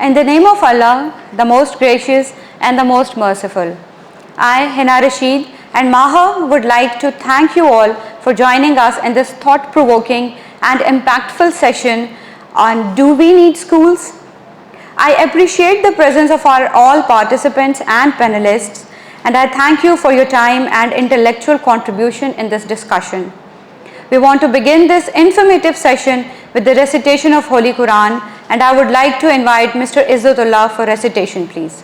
In the name of Allah, the most gracious and the most merciful. I, Hina Rashid and Maha would like to thank you all for joining us in this thought-provoking and impactful session on Do We Need Schools? I appreciate the presence of our all participants and panelists, and I thank you for your time and intellectual contribution in this discussion. We want to begin this informative session with the recitation of Holy Quran, and I would like to invite Mr. Izzatullah for recitation, please.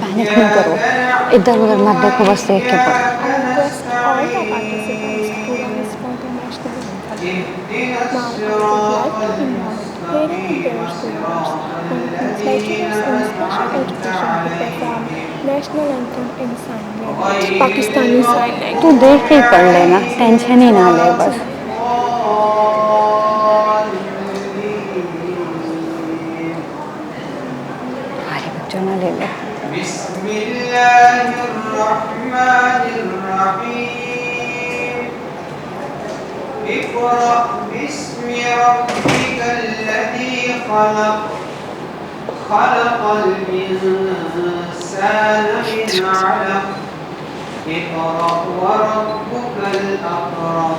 Panic मत करो, इधर उधर मत देखो, बस देख के पढ़ो। पाकिस्तानी साइन लैंग्वेज तू देख के ही पढ़ लेना, टेंशन ही ना ले बस। अरे बच्चों ना ले लो। बिस्मिल्लाहिर्रहमानिर्रहीम. इक़रा बिस्मि रब्बिकल्लज़ी ख़लक़. ख़लक़ल इंसान मिन अलक़. इक़रा व रब्बुकल अकरम.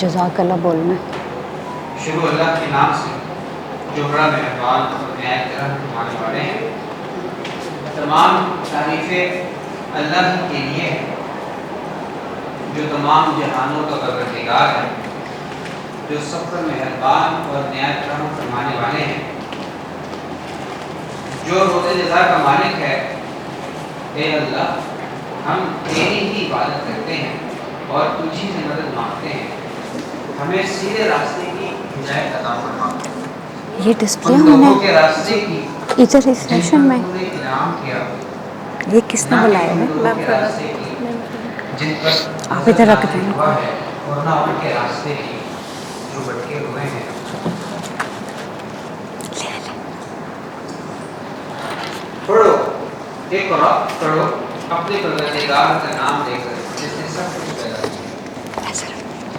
जज़ाकल्लाह बोलना। शुरू अल्लाह के नाम से जो बड़ा मेहरबान और न्याय करने वाले हैं। तमाम तारीफें अल्लाह के लिए है जो तमाम जहानों का परवरदिगार है, जो सब पर मेहरबान और न्याय फरमाने वाले हैं, जो रोज़े जज़ा का मालिक है। ए अल्लाह, हम तेरी ही इबादत करते हैं और तुझी से मदद मांगते हैं। हमें सीधे रास्ते की हिदायत अता फरमा। ये डिस्प्ले उन होने लोगों के रास्ते की इधर इस सेशन में तूने इनाम किया, ये किसने बुलाया है? जिन पर आप इधर रख दें हुआ है, और ना उनके रास्ते की जो भटके हुए हैं। पढ़ो, इक़रा पढ़ो अपने परवरदिगार का नाम लेकर जिसने सब कुछ पैदा किया।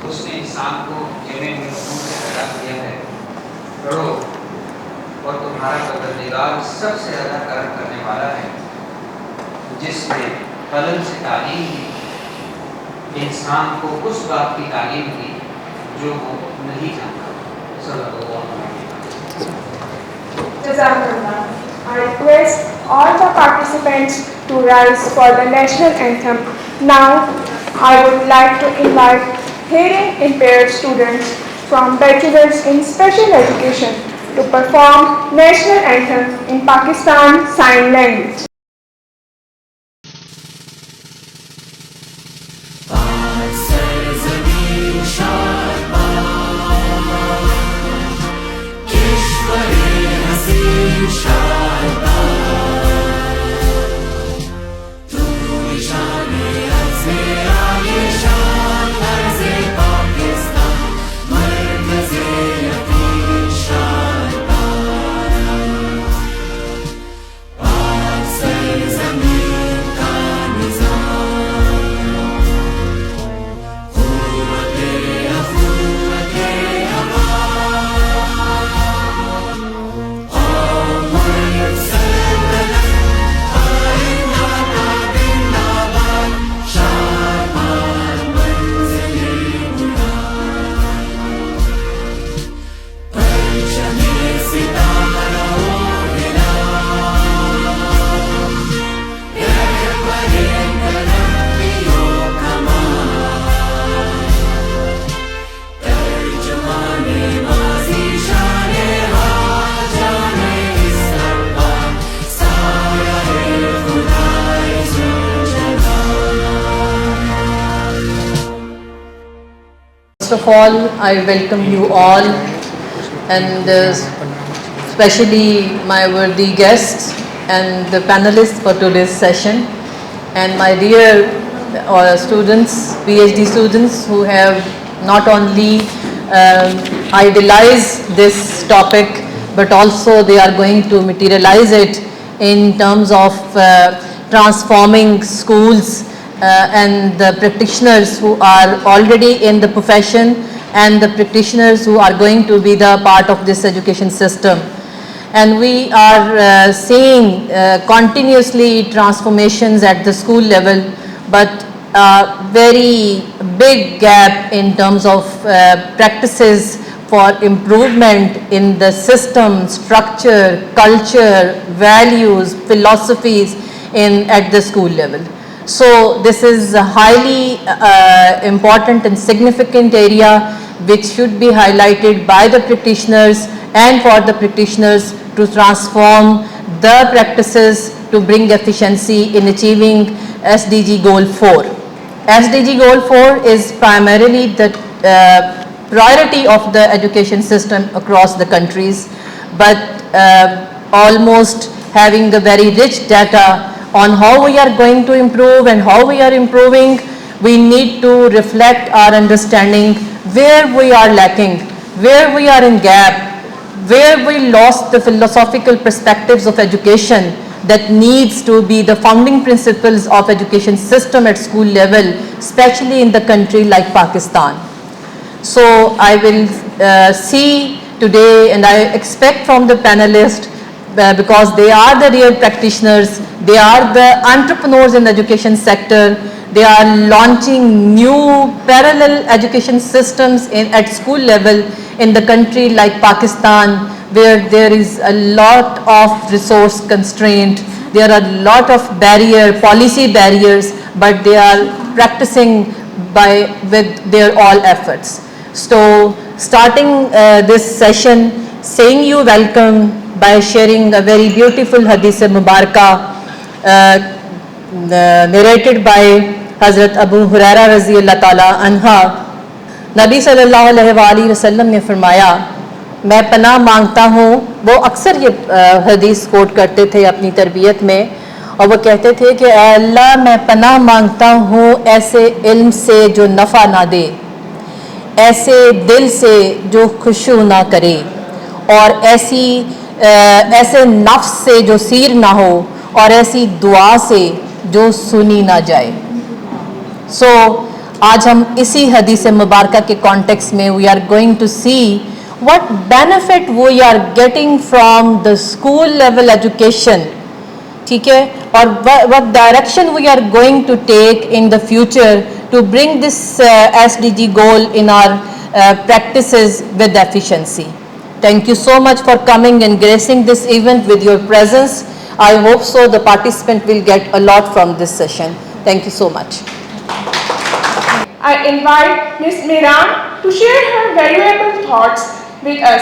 उसने इंसान को जमे हुए खून से पैदा किया है। पढ़ो, और तुम्हारा परवरदिगार सबसे ज़्यादा करम करने वाला है, जिसने कलम से तालीम दी, इंसान को उस बात की तालीम दी जो वो नहीं जानता। सल्लल्लाहु अलैहि Jazakallah. I request all the participants to rise for the national anthem. Now, I would like to invite hearing impaired students from bachelors in special education to perform national anthem in Pakistan Sign Language. Yes. First of all, I welcome you all, and especially my worthy guests and the panelists for today's session, and my dear students, PhD students, who have not only idealized this topic, but also they are going to materialize it in terms of transforming schools and the practitioners who are already in the profession and the practitioners who are going to be the part of this education system. And we are seeing continuously transformations at the school level, but very big gap in terms of practices for improvement in the system, structure, culture, values, philosophies at the school level. So this is a highly important and significant area which should be highlighted by the practitioners and for the practitioners to transform the practices to bring efficiency in achieving SDG Goal 4. SDG Goal 4 is primarily the priority of the education system across the countries, but almost having the very rich data on how we are going to improve and how we are improving, we need to reflect our understanding where we are lacking, where we are in gap, where we lost the philosophical perspectives of education that needs to be the founding principles of education system at school level, especially in the country like Pakistan. So I will see today, and I expect from the panelists, because they are the real practitioners, they are the entrepreneurs in the education sector, they are launching new parallel education systems at school level in the country like Pakistan, where there is a lot of resource constraint, there are a lot of policy barriers, but they are practicing with their all efforts. So starting this session, saying you welcome by sharing a very beautiful Hadith Mubarakah narrated by Hazrat Abu Huraira Raziyallahu Ta'ala Anha. नबी सल्लल्लाहु अलैहि वसल्लम ने फरमाया, मैं पनाह मांगता हूँ। वो अक्सर ये हदीस कोट करते थे अपनी तरबियत में, और वो कहते थे कि अल्लाह मैं पनाह मांगता हूँ ऐसे इल्म से जो नफ़ा ना दे, ऐसे दिल से जो खुशू ना करे, और ऐसे नफ्स से जो सीर ना हो, और ऐसी दुआ से जो सुनी ना जाए। सो आज हम इसी हदीस मुबारका के कॉन्टेक्स्ट में we are going to see what benefit we are getting from the school level education, ठीक है, और what direction we are going to take in the future to bring this SDG goal in our practices with efficiency. Thank you so much for coming and gracing this event with your presence. I hope so the participant will get a lot from this session. Thank you so much. I invite Ms. Miran to share her valuable thoughts with us.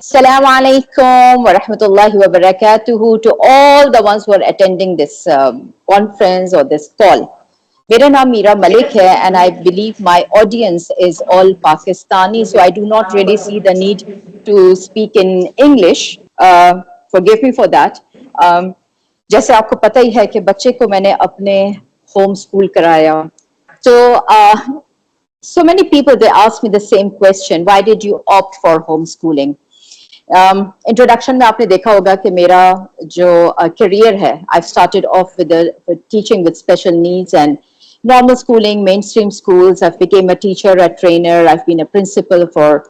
Assalamu alaikum wa rahmatullahi wa barakatuhu to all the ones who are attending this conference or this call. मेरा नाम मीरा मलिक है, and I believe my audience is all Pakistani, so I do not really see the need to speak in English. Forgive me for that. जैसे आपको पता ही है कि बच्चे को मैंने अपने होम स्कूल कराया, so many people they ask me the same question, why did you opt for homeschooling? Introduction में आपने देखा होगा कि मेरा जो career है, I've started off with teaching with special needs and normal schooling, mainstream schools. I've became a teacher, a trainer. I've been a principal for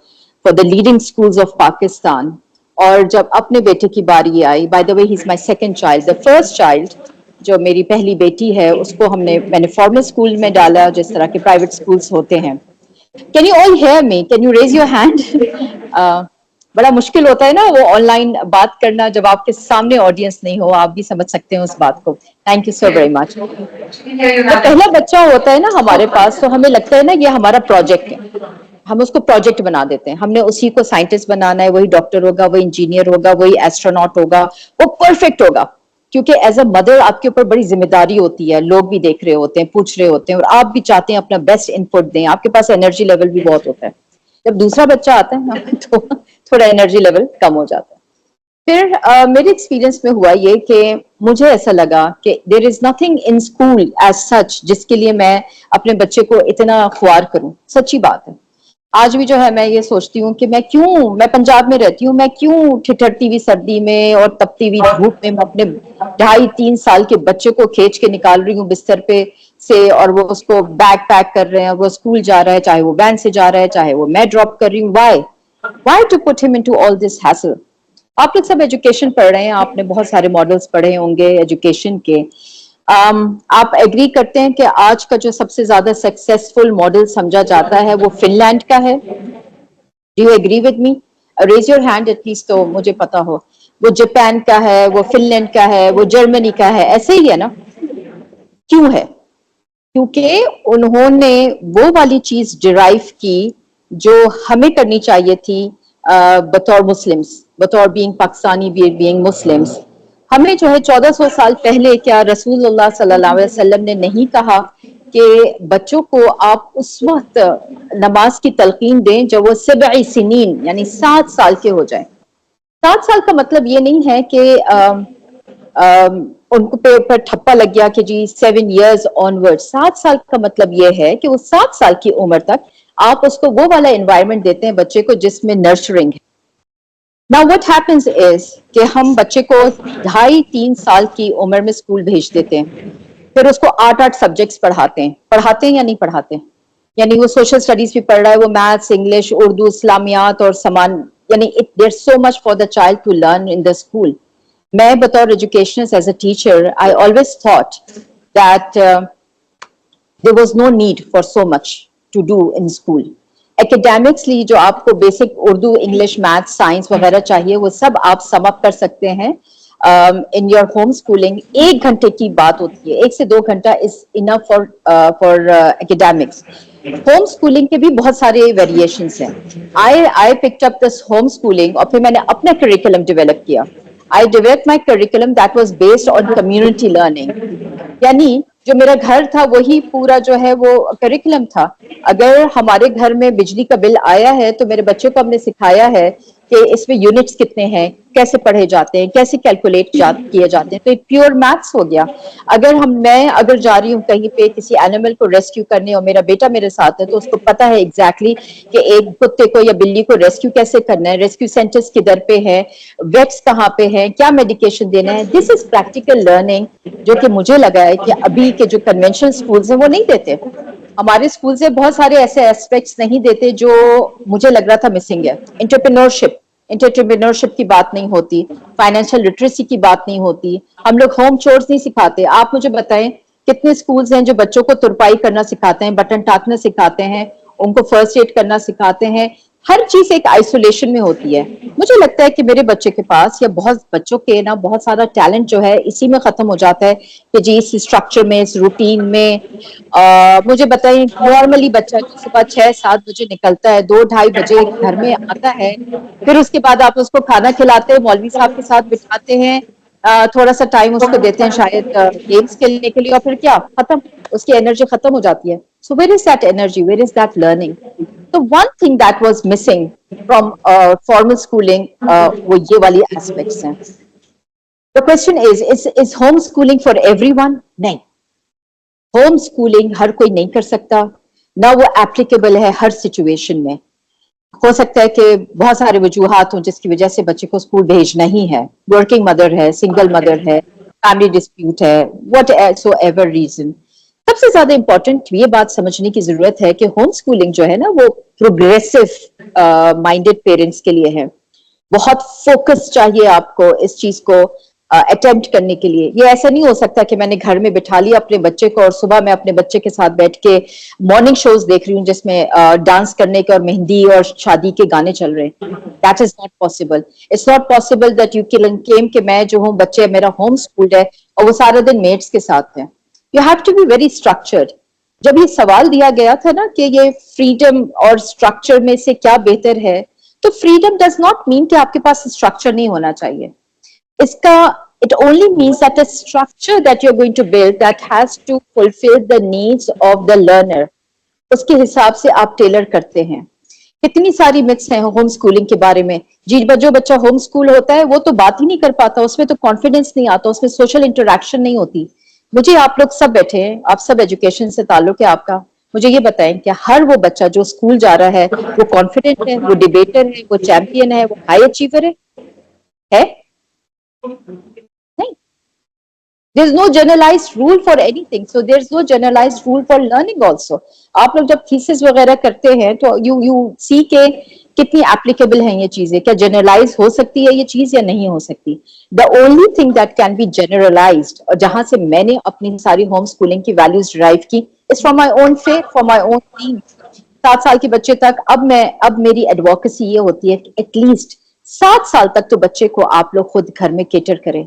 the leading schools of Pakistan. और जब अपने बेटे की बारी आई, by the way, he's my second child. The first child, जो मेरी पहली बेटी है, उसको मैंने फॉर्मल स्कूल में डाला, जिस तरह के प्राइवेट स्कूल्स होते हैं. Can you all hear me? Can you raise your hand? बड़ा मुश्किल होता है ना वो ऑनलाइन बात करना जब आपके सामने ऑडियंस नहीं हो. आप भी समझ सकते हैं उस बात को. Thank you so very much. जब पहला बच्चा होता है ना हमारे पास, तो हमें लगता है ना ये हमारा प्रोजेक्ट है, हम उसको प्रोजेक्ट बना देते हैं. हमने उसी को साइंटिस्ट बनाना है, वही डॉक्टर होगा, वही इंजीनियर होगा, वही एस्ट्रोनॉट होगा, वो परफेक्ट होगा, क्योंकि एज अ मदर आपके ऊपर बड़ी जिम्मेदारी होती है, लोग भी देख रहे होते हैं, पूछ रहे होते हैं, और आप भी चाहते हैं अपना बेस्ट इनपुट दें, आपके पास एनर्जी लेवल भी बहुत होता है। जब दूसरा बच्चा आता है ना तो थोड़ा एनर्जी लेवल कम हो जाता है। फिर मेरे एक्सपीरियंस में हुआ ये कि मुझे ऐसा लगा कि there is nothing in school as such जिसके लिए मैं अपने बच्चे को इतना ख्वार करूं। सच्ची बात है, आज भी जो है मैं ये सोचती हूँ कि मैं पंजाब में रहती हूँ, मैं क्यों ठिठरती हुई सर्दी में और तपती हुई धूप में मैं अपने 2.5-3 साल के बच्चे को खींच के निकाल रही हूँ बिस्तर पे से, और वो उसको बैग पैक कर रहे हैं, वो स्कूल जा रहा है, चाहे वो वैन से जा रहा है, चाहे वो मैं ड्रॉप कर रही हूँ। Why to put him into all this hassle? आप लोग सब एजुकेशन पढ़ रहे हैं, आपने बहुत सारे मॉडल्स पढ़े होंगे एजुकेशन के। आप एग्री करते हैं कि आज का जो सबसे ज्यादा सक्सेसफुल मॉडल समझा जाता है वो फिनलैंड का है? Do you agree with me? Raise your hand at least, तो मुझे पता हो। वो जापान का है, वो फिनलैंड का है, वो जर्मनी का है, ऐसे ही है ना? क्यों है? क्योंकि उन्होंने वो वाली चीज डिराइव की जो हमें करनी चाहिए थी बतौर मुस्लिम्स, बतौर बीइंग पाकिस्तानी, बीइंग मुस्लिम्स। हमें जो है 1400 साल पहले क्या रसूलुल्लाह सल्लल्लाहु अलैहि वसल्लम ने नहीं कहा कि बच्चों को आप उस वक्त नमाज की तलकीन दें जब वो 7 सिनीन यानी 7 साल के हो जाएं। 7 साल का मतलब ये नहीं है कि उनको पे ऊपर ठप्पा लग गया कि जी 7 years ऑनवर्ड। 7 साल का मतलब ये है कि वो 7 साल की उम्र तक आप उसको वो वाला एनवायरनमेंट देते हैं बच्चे को जिसमें नर्चरिंग है। नाउ व्हाट हैपेंस इज कि हम बच्चे को 2.5-3 साल की उम्र में स्कूल भेज देते हैं, फिर उसको 8 सब्जेक्ट्स पढ़ाते हैं या नहीं पढ़ाते? यानी वो सोशल स्टडीज भी पढ़ रहा है, वो मैथ्स, इंग्लिश, उर्दू, इस्लामियात और समान, यानी there so much for the child to learn in the school. मैं बतौर educationist as a teacher, I always thought that there was no need for so much to do in school. Academically जो आपको basic Urdu, English, maths, science वगैरह चाहिए वो सब आप sum up कर सकते हैं इन योर होम स्कूलिंग। 1 घंटे की बात होती है, 1 से 2 घंटा is enough for academics. Home schooling के भी बहुत सारे वेरिएशंस हैं। I picked up this home schooling और फिर मैंने अपना करिकुलम डेवलप किया। I develop my curriculum that was based on community learning, यानी जो मेरा घर था वही पूरा जो है वो करिकुलम था। अगर हमारे घर में बिजली का बिल आया है तो मेरे बच्चों को हमने सिखाया है कि इसमें यूनिट्स कितने हैं, कैसे पढ़े जाते हैं, कैसे कैलकुलेट किए जाते हैं, तो प्योर मैथ्स हो गया। मैं जा रही हूँ कहीं पे किसी एनिमल को रेस्क्यू करने और मेरा बेटा मेरे साथ है तो उसको पता है एग्जैक्टली कि एक कुत्ते को या बिल्ली को रेस्क्यू कैसे करना है, रेस्क्यू सेंटर्स किधर पे है, वेट्स कहाँ पे हैं, क्या मेडिकेशन देना है। दिस इज प्रैक्टिकल लर्निंग जो कि मुझे लगा है कि अभी के जो कन्वेंशनल स्कूल्स हैं वो नहीं देते। हमारे स्कूल से बहुत सारे ऐसे एस्पेक्ट्स नहीं देते जो मुझे लग रहा था मिसिंग है। एंटरप्रेन्योरशिप की बात नहीं होती, फाइनेंशियल लिटरेसी की बात नहीं होती, हम लोग होम चोर्स नहीं सिखाते। आप मुझे बताएं कितने स्कूल्स हैं जो बच्चों को तुरपाई करना सिखाते हैं, बटन टाकना सिखाते हैं, उनको फर्स्ट एड करना सिखाते हैं। हर चीज एक आइसोलेशन में होती है। मुझे लगता है कि मेरे बच्चे के पास या बहुत बच्चों के ना बहुत सारा टैलेंट जो है इसी में खत्म हो जाता है कि जी इस स्ट्रक्चर में, इस रूटीन में। मुझे बताइए नॉर्मली बच्चा जो सुबह 6-7 बजे निकलता है, 2-2:30 बजे घर में आता है, फिर उसके बाद आप उसको खाना खिलाते हैं, मौलवी साहब के साथ बिठाते हैं, थोड़ा सा टाइम उसको देते हैं शायद गेम्स खेलने के लिए, और फिर क्या खत्म, उसकी एनर्जी खत्म हो जाती है। So where is that energy, where is that learning? तो one thing that was missing from formal schooling वो ये वाली एस्पेक्ट्स हैं। The question is home schooling for everyone? नहीं, होम स्कूलिंग हर कोई नहीं कर सकता, ना वो एप्लीकेबल है हर सिचुएशन में। हो सकता है कि बहुत सारे वजूहात हों जिसकी वजह से बच्चे को स्कूल भेजना ही है, वर्किंग मदर है, सिंगल मदर है, फैमिली डिस्प्यूट है, व्हाट सो एवर रीजन। सबसे ज्यादा इंपॉर्टेंट ये बात समझने की जरूरत है कि होम स्कूलिंग जो है ना वो प्रोग्रेसिव माइंडेड पेरेंट्स के लिए है। बहुत फोकस चाहिए आपको इस चीज को अटेम्प्ट करने के लिए। ये ऐसा नहीं हो सकता कि मैंने घर में बिठा लिया अपने बच्चे को और सुबह मैं अपने बच्चे के साथ बैठ के मॉर्निंग शोज देख रही हूँ जिसमें डांस करने के और मेहंदी और शादी के गाने चल रहे हैं। That is not possible. It's not possible that you claim कि मैं जो हूँ बच्चे मेरा होम स्कूल है और वो सारा दिन मेट्स के साथ है। You have to be very structured. जब ये सवाल दिया गया था ना कि ये फ्रीडम और स्ट्रक्चर में से क्या बेहतर है, तो फ्रीडम डज नॉट मीन कि आपके पास स्ट्रक्चर नहीं होना चाहिए। इसका It only means that a structure that you're going to build that has to fulfill the needs of the learner, उसके हिसाब से आप टेलर करते हैं। कितनी सारी मिथ्स हैं होम स्कूलिंग के बारे में। जी, जो बच्चा होम स्कूल होता है वो तो बात ही नहीं कर पाता, उसमें तो कॉन्फिडेंस नहीं आता, उसमें सोशल इंटरेक्शन नहीं होती। मुझे आप लोग सब बैठे हैं, आप सब एजुकेशन से ताल्लुक है आपका, मुझे ये बताएं कि हर वो बच्चा जो स्कूल जा रहा है वो कॉन्फिडेंट है, वो डिबेटर है, वो चैंपियन है, वो हाई अचीवर है? नहीं। There's no generalized rule for anything, so there's no generalized rule for learning also. आप लोग जब थीसिस वगैरह करते हैं तो you see के कितनी applicable हैं ये चीजें, क्या generalize हो सकती है ये चीज या नहीं हो सकती? The only thing that can be generalized, और जहां से मैंने अपनी सारी होम स्कूलिंग की values derive की, is from my own faith, from my own team. 7 साल के बच्चे तक अब मेरी एडवोकेसी ये होती है कि एटलीस्ट 7 साल तक तो बच्चे को आप लोग खुद घर में केटर करें।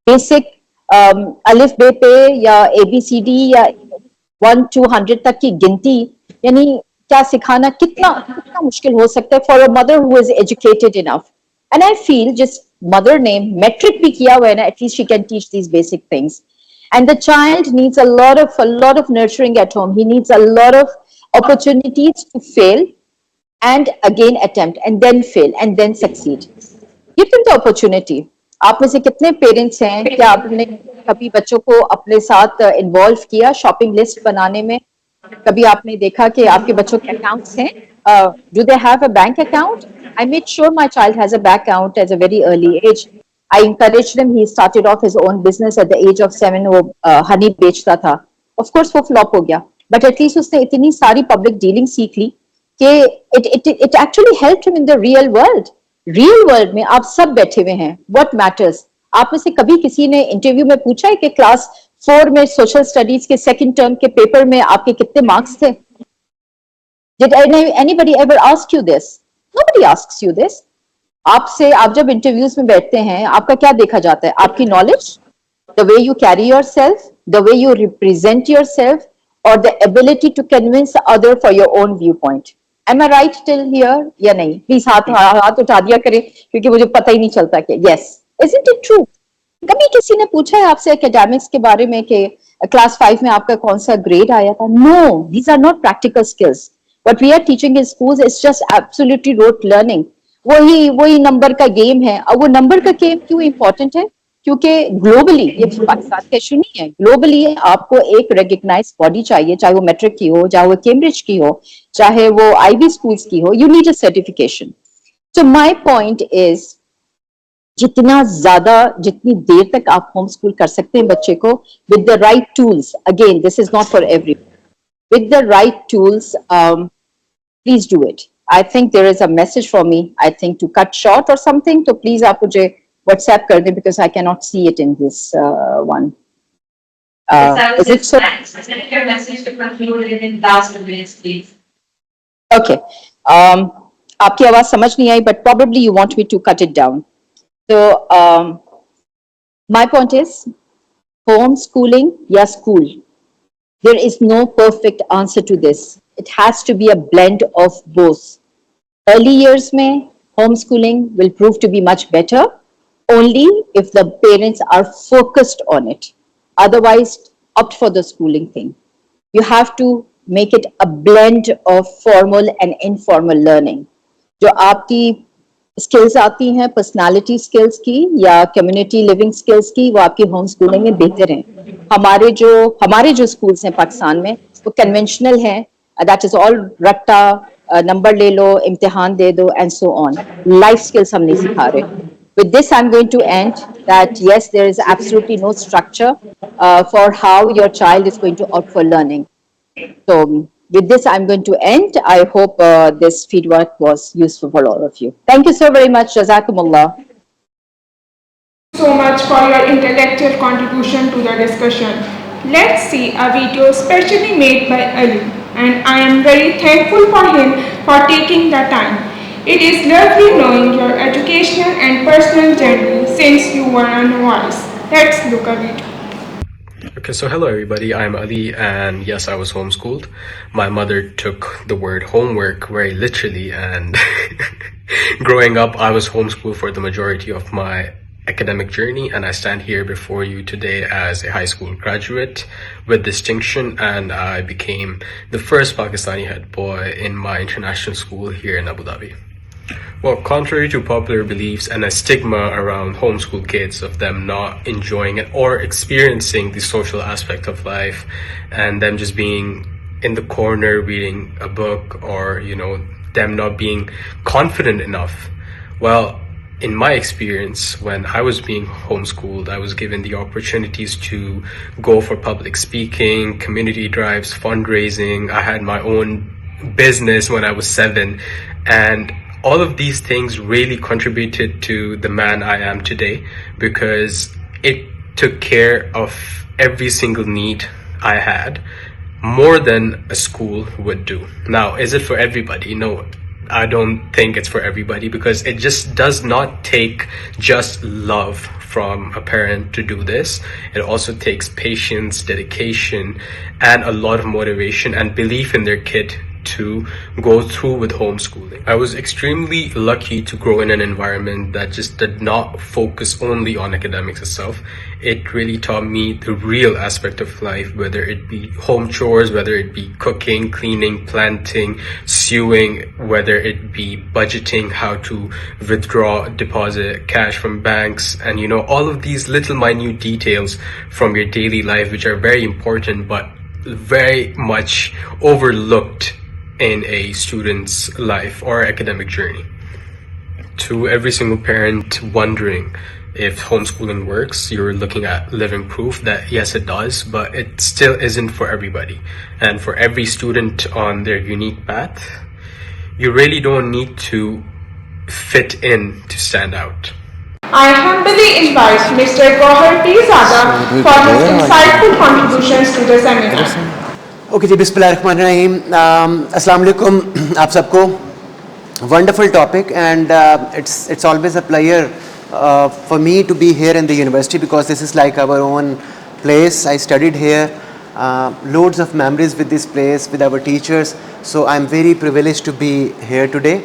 बेसिक अलिफ बे पे या ABCD या 1 to 100 तक की गिनती यानी क्या सिखाना कितना मुश्किल हो सकता है for a mother who is educated enough. And I feel जिस मदर ने मैट्रिक भी किया हुआ है ना, at least she can teach these basic things. And the child needs a lot of nurturing at home. He needs a lot of opportunities to fail and again attempt and then fail and then succeed. Give them the opportunity. आप में से कितने parents हैं, क्या आपने कभी बच्चों को अपने साथ इन्वॉल्व किया शॉपिंग लिस्ट बनाने में? कभी आपने देखा कि आपके बच्चों के अकाउंट्स हैं? Do they have a bank account? I made sure my child has a bank account at a very early age. I encouraged him. He started off his own business at the age of 7. वो honey बेचता था. Of course वो flop हो गया, but at least उसने इतनी सारी public dealing सीख ली कि it actually helped him in the real world. Real world में आप सब बैठे हुए हैं. What matters? आप में से कभी किसी ने इंटरव्यू में पूछा है कि क्लास 4 में सोशल स्टडीज के सेकंड टर्म के पेपर में आपके कितने मार्क्स थे? Did anybody ever ask you this? Nobody asks you this. आपसे आप जब इंटरव्यूज में बैठते हैं आपका क्या देखा जाता है? आपकी knowledge, the way you carry yourself, the way you represent yourself, और the ability to convince other for your own view point. Am I right till here या नहीं? प्लीज हाथ उठा दिया करें क्योंकि मुझे पता ही नहीं चलता कि यस, इजंट इट ट्रू? कभी किसी ने पूछा है आपसे एकेडमिक्स के बारे में कि क्लास 5 में आपका कौन सा ग्रेड आया था? No, these are not practical skills. What we are teaching in schools is just absolutely rote learning. वही नंबर का गेम है। और वो नंबर का गेम क्यों इंपॉर्टेंट है? क्योंकि ग्लोबली, ये पाकिस्तान का इशू नहीं है, ग्लोबली आपको एक रिकग्नाइज्ड बॉडी चाहिए, चाहे वो मैट्रिक की हो, चाहे वो कैम्ब्रिज की हो, चाहे वो आईबी स्कूल्स की हो, you need a certification. So my point is जितनी देर तक आप होम स्कूल कर सकते हैं बच्चे को with the right tools, again this is not for every, with the right tools, please do it. I think there is a message for me, I think, to cut short or something. So please आप मुझे WhatsApp कर दें because I cannot see it in this one. Is it so? Send your message to conclude it in last minutes, please. Okay. आपकी आवाज समझ नहीं आई, but probably you want me to cut it down. So my point is, homeschooling या school, there is no perfect answer to this. It has to be a blend of both. Early years mein homeschooling will prove to be much better only if the parents are focused on it. Otherwise, opt for the schooling thing. You have to make it a blend of formal and informal learning. जो आपकी skills आती हैं personality skills की या community living skills की, वो आपकी homeschooling में बेहतर हैं. हमारे जो schools हैं पाकिस्तान में वो conventional हैं. That is all रट्टा, नंबर ले लो, इम्तिहान दे दो, and so on. Life skills हम नहीं सिखा रहे. With this, I'm going to end that yes, there is absolutely no structure for how your child is going to opt for learning. So with this, I'm going to end. I hope this feedback was useful for all of you. Thank you so very much. Jazakumullah. So much for your intellectual contribution to the discussion. Let's see a video specially made by Ali, and I am very thankful for him for taking the time. It is lovely knowing your educational and personal journey since you were a novice. Let's look at it. Okay, so hello everybody, I'm Ali, and yes, I was homeschooled. My mother took the word homework very literally, and growing up I was homeschooled for the majority of my academic journey, and I stand here before you today as a high school graduate with distinction, and I became the first Pakistani head boy in my international school here in Abu Dhabi. Well, contrary to popular beliefs and a stigma around homeschool kids of them not enjoying it or experiencing the social aspect of life and them just being in the corner reading a book, or, you know, them not being confident enough. Well, in my experience, when I was being homeschooled, I was given the opportunities to go for public speaking, community drives, fundraising. I had my own business when I was 7, and all of these things really contributed to the man I am today, because it took care of every single need I had, more than a school would do. Now, is it for everybody? No, I don't think it's for everybody, because it just does not take just love from a parent to do this. It also takes patience, dedication, and a lot of motivation and belief in their kid to go through with homeschooling. I was extremely lucky to grow in an environment that just did not focus only on academics itself. It really taught me the real aspect of life, whether it be home chores, whether it be cooking, cleaning, planting, sewing, whether it be budgeting, how to withdraw, deposit cash from banks, and, you know, all of these little minute details from your daily life, which are very important but very much overlooked in a student's life or academic journey. To every single parent wondering if homeschooling works, you're looking at living proof that yes, it does, but it still isn't for everybody. And for every student on their unique path, you really don't need to fit in to stand out. I humbly invite Mr. Gohar P. Zada for his insightful contributions to the seminar. Okay जी, बिस्मिल्लाहिर्रहमानिर्रहीम, अस्सलाम वालेकुम आप सबको. Wonderful topic, and it's always a pleasure for me to be here in the university, because this is like our own place. I studied here, loads of memories with this place, with our teachers, so I'm very privileged to be here today.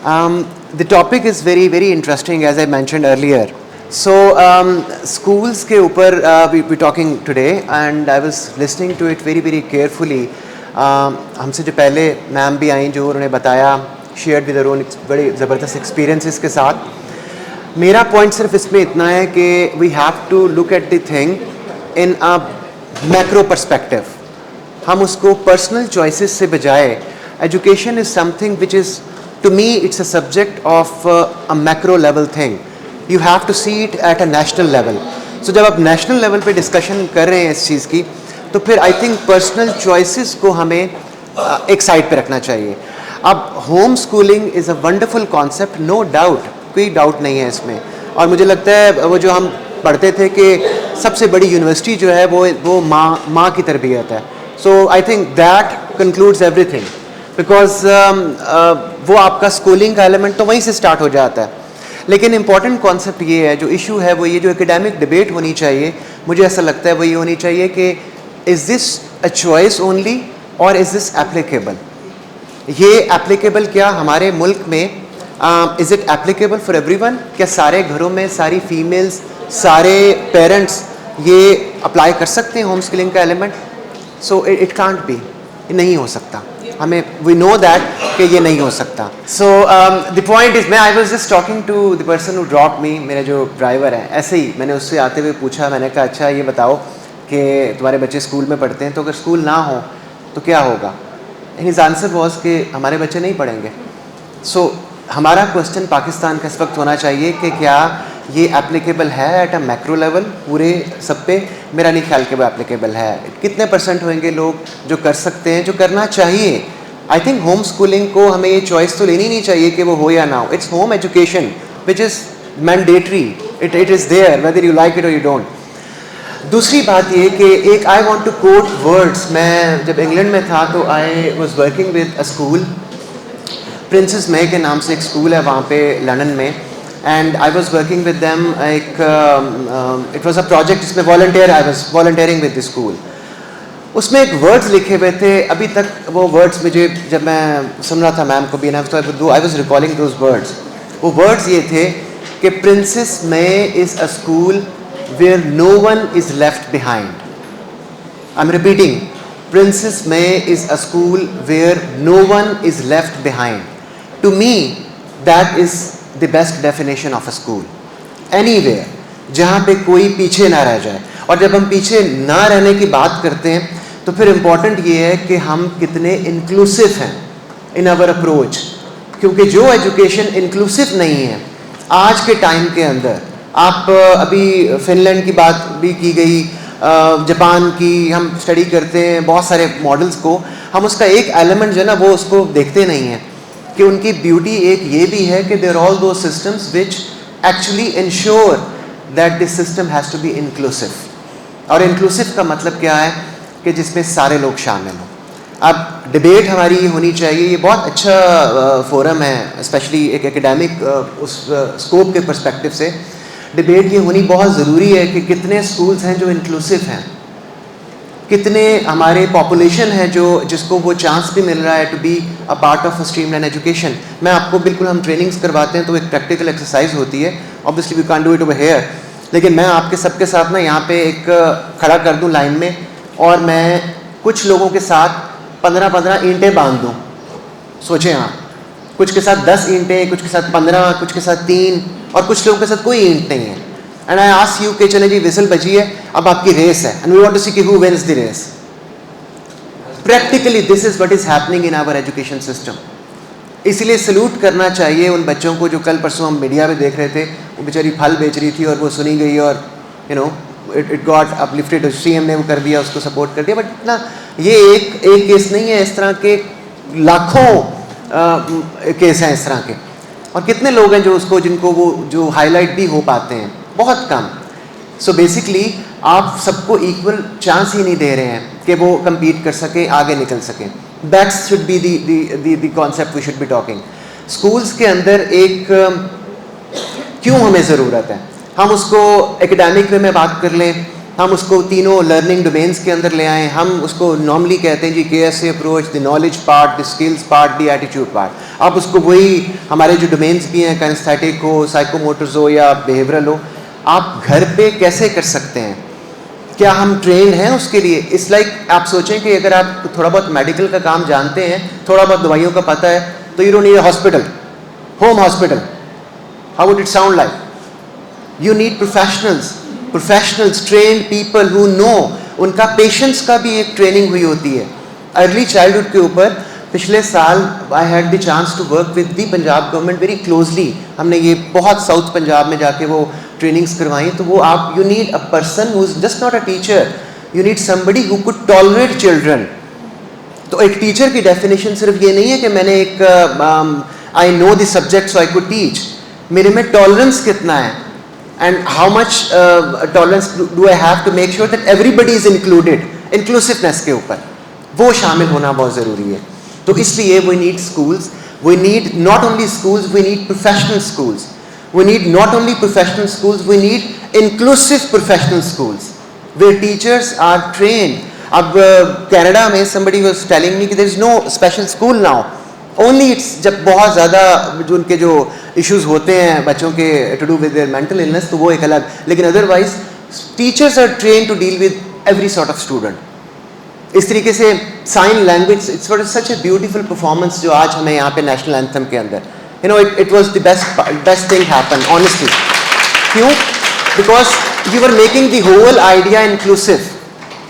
The topic is very, very interesting, as I mentioned earlier. So schools के ऊपर we talking today, and I was listening to it very, very carefully. हमसे जो पहले ma'am भी आई, जो उन्होंने बताया, shared with their own बड़े ज़बरदस्त experiences के साथ. मेरा point सिर्फ इसमें इतना है कि we have to look at the thing in a macro perspective. हम उसको personal choices से बजाय, education is something which is, to me, it's a subject of a macro level thing. You have to see it at a national level. So जब आप national level पे discussion कर रहे हैं इस चीज़ की, तो फिर I think personal choices को हमें एक साइड पे रखना चाहिए. अब home schooling is a wonderful concept, no doubt, कोई डाउट नहीं है इसमें. और मुझे लगता है वो जो हम पढ़ते थे कि सबसे बड़ी यूनिवर्सिटी जो है वो माँ की तरबियत है. So I think that concludes everything, because वो आपका स्कूलिंग का एलिमेंट तो वहीं से स्टार्ट हो जाता है. लेकिन इम्पॉर्टेंट कॉन्सेप्ट ये है, जो इशू है वो ये, जो एकेडमिक डिबेट होनी चाहिए, मुझे ऐसा लगता है वो ये होनी चाहिए कि is this a choice only और इज़ दिस एप्लीकेबल. ये एप्लीकेबल क्या हमारे मुल्क में, is it applicable for everyone? क्या सारे घरों में सारी फीमेल्स, सारे पेरेंट्स ये अप्लाई कर सकते हैं होम स्किलिंग का element? So it can't be, नहीं हो सकता. हमें वी नो दैट कि ये नहीं हो सकता. सो द पॉइंट इज़, मैं I was just talking to the person who drop me, मेरे जो ड्राइवर हैं, ऐसे ही मैंने उससे आते हुए पूछा, मैंने कहा अच्छा ये बताओ कि तुम्हारे बच्चे स्कूल में पढ़ते हैं, तो अगर स्कूल ना हो तो क्या होगा? एंड हिज आंसर वाज कि हमारे बच्चे नहीं पढ़ेंगे. सो हमारा क्वेश्चन पाकिस्तान का इस वक्त होना चाहिए कि क्या ये एप्लीकेबल है एट अ मैक्रो लेवल पूरे सब पे? मेरा नहीं ख्याल कि वो एप्लीकेबल है. कितने % होंगे लोग जो कर सकते हैं, जो करना चाहिए? आई थिंक होम स्कूलिंग को हमें ये चॉइस तो लेनी नहीं चाहिए कि वो हो या ना हो. It's home education which is mandatory, it is there whether you like it or you don't. दूसरी बात ये कि एक I want to quote words. मैं जब इंग्लैंड में था तो I was working with a school, Princess May के नाम से एक स्कूल है वहाँ पे लंदन में, and I was working with them. It was a project जिसमें I was volunteering with the school. उसमें एक वर्ड्स लिखे हुए थे, अभी तक वो वर्ड्स मुझे, जब मैं सुन रहा था मैम को भी ना, तो I was recalling those words. वो वर्ड्स ये थे कि Princess May is a school where no one is left behind. I am repeating, Princess May is a school where no one is left behind. To me, that is the best definition of a school. Anywhere, जहाँ पे कोई पीछे ना रह जाए. और जब हम पीछे ना रहने की बात करते हैं तो फिर इम्पोर्टेंट ये है कि हम कितने इंक्लूसिव हैं इन आवर अप्रोच. क्योंकि जो एजुकेशन इंक्लूसिव नहीं है आज के टाइम के अंदर, आप अभी फिनलैंड की बात भी की गई, जापान की हम स्टडी करते हैं, बहुत सारे मॉडल्स को, हम उसका एक एलिमेंट जो है ना वो उसको देखते नहीं हैं कि उनकी ब्यूटी एक ये भी है कि देयर ऑल दो systems which actually ensure that this system has to be inclusive. और इंक्लूसिव का मतलब क्या है कि जिसमें सारे लोग शामिल हों. अब डिबेट हमारी होनी चाहिए, ये बहुत अच्छा फोरम है, स्पेशली एक एकेडमिक उस स्कोप के पर्सपेक्टिव से डिबेट ये होनी बहुत ज़रूरी है कि कितने स्कूल्स हैं जो इंक्लूसिव हैं, कितने हमारे पॉपुलेशन है जो जिसको वो चांस भी मिल रहा है to be a part of a streamline education. मैं आपको बिल्कुल, हम ट्रेनिंग्स करवाते हैं तो एक प्रैक्टिकल एक्सरसाइज होती है, obviously we can't do it over here, लेकिन मैं आपके सबके साथ ना यहाँ पे एक खड़ा कर दूँ लाइन में और मैं कुछ लोगों के साथ 15-15 ईंटें बांध दूँ. सोचें आप, कुछ के साथ 10 ईंटें, कुछ के साथ 15, कुछ के साथ 3 और कुछ लोगों के साथ कोई ईंट नहीं है. एंड आई आस्क यू कि चले जी विसल बजी है, अब आपकी रेस है and we want to see कि who wins the race. Practically this is what is happening in our education system. इसलिए सल्यूट करना चाहिए उन बच्चों को जो कल परसों हम मीडिया में देख रहे थे, वो बेचारी फल बेच रही थी और वो सुनी गई और you know it got uplifted, CM ने वो कर दिया, उसको सपोर्ट कर दिया. बट इतना ये एक केस नहीं है, इस तरह के लाखों केस हैं इस तरह के. और कितने लोग हैं जो उसको, जिनको वो जो हाईलाइट भी हो पाते हैं, बहुत कम. सो बेसिकली आप सबको इक्वल चांस ही नहीं दे रहे हैं कि वो compete कर सकें, आगे निकल सकें. That should be the concept we should be talking. Schools के अंदर एक क्यों हमें ज़रूरत है, हम उसको एकेडमिक वे में बात कर लें, हम उसको तीनों लर्निंग डोमेन्स के अंदर ले आएँ. हम उसको नॉर्मली कहते हैं जी KSA approach, the knowledge part, the skills part, the attitude part. आप उसको वही हमारे जो डोमेन्स भी हैं, काइनेस्थेटिक हो, साइकोमोटर्स हो या बिहेवियरल हो, आप घर पे कैसे कर सकते हैं, क्या हम ट्रेंड हैं उसके लिए. इट्स लाइक आप सोचें कि अगर आप थोड़ा बहुत मेडिकल का काम जानते हैं, थोड़ा बहुत दवाइयों का पता है, तो you don't need a hospital, home hospital. How would it sound like? You need professionals, trained people who know. उनका पेशेंस का भी एक ट्रेनिंग हुई होती है. अर्ली चाइल्डहुड के ऊपर पिछले साल I had the chance to work with the Punjab government very closely. हमने ये बहुत साउथ पंजाब में जाके वो ट्रेनिंग्स करवाई. तो वो आप, you need a person who is just not a teacher, you need somebody who could tolerate children. तो एक टीचर की डेफिनेशन सिर्फ ये नहीं है कि मैंने एक I know the subject so I could teach. मेरे में टॉलरेंस कितना है and how much tolerance do I have to make sure that everybody is included. Inclusiveness के ऊपर वो शामिल होना बहुत ज़रूरी है. तो इसलिए we need schools, we need not only schools, we need professional schools. We need not only professional schools, we need inclusive professional schools where teachers are trained. अब कनाडा में somebody was telling me कि there is no special school now. Only it's जब बहुत ज़्यादा जो उनके जो issues होते हैं बच्चों के to do with their mental illness, तो वो एक अलग. लेकिन otherwise teachers are train to deal with every sort of student. इस तरीके से sign language, it's such a beautiful performance जो आज हमें यहाँ पे नेशनल एंथम के अंदर, you know, it was the best thing happen honestly. क्यों? Because you are making the whole idea inclusive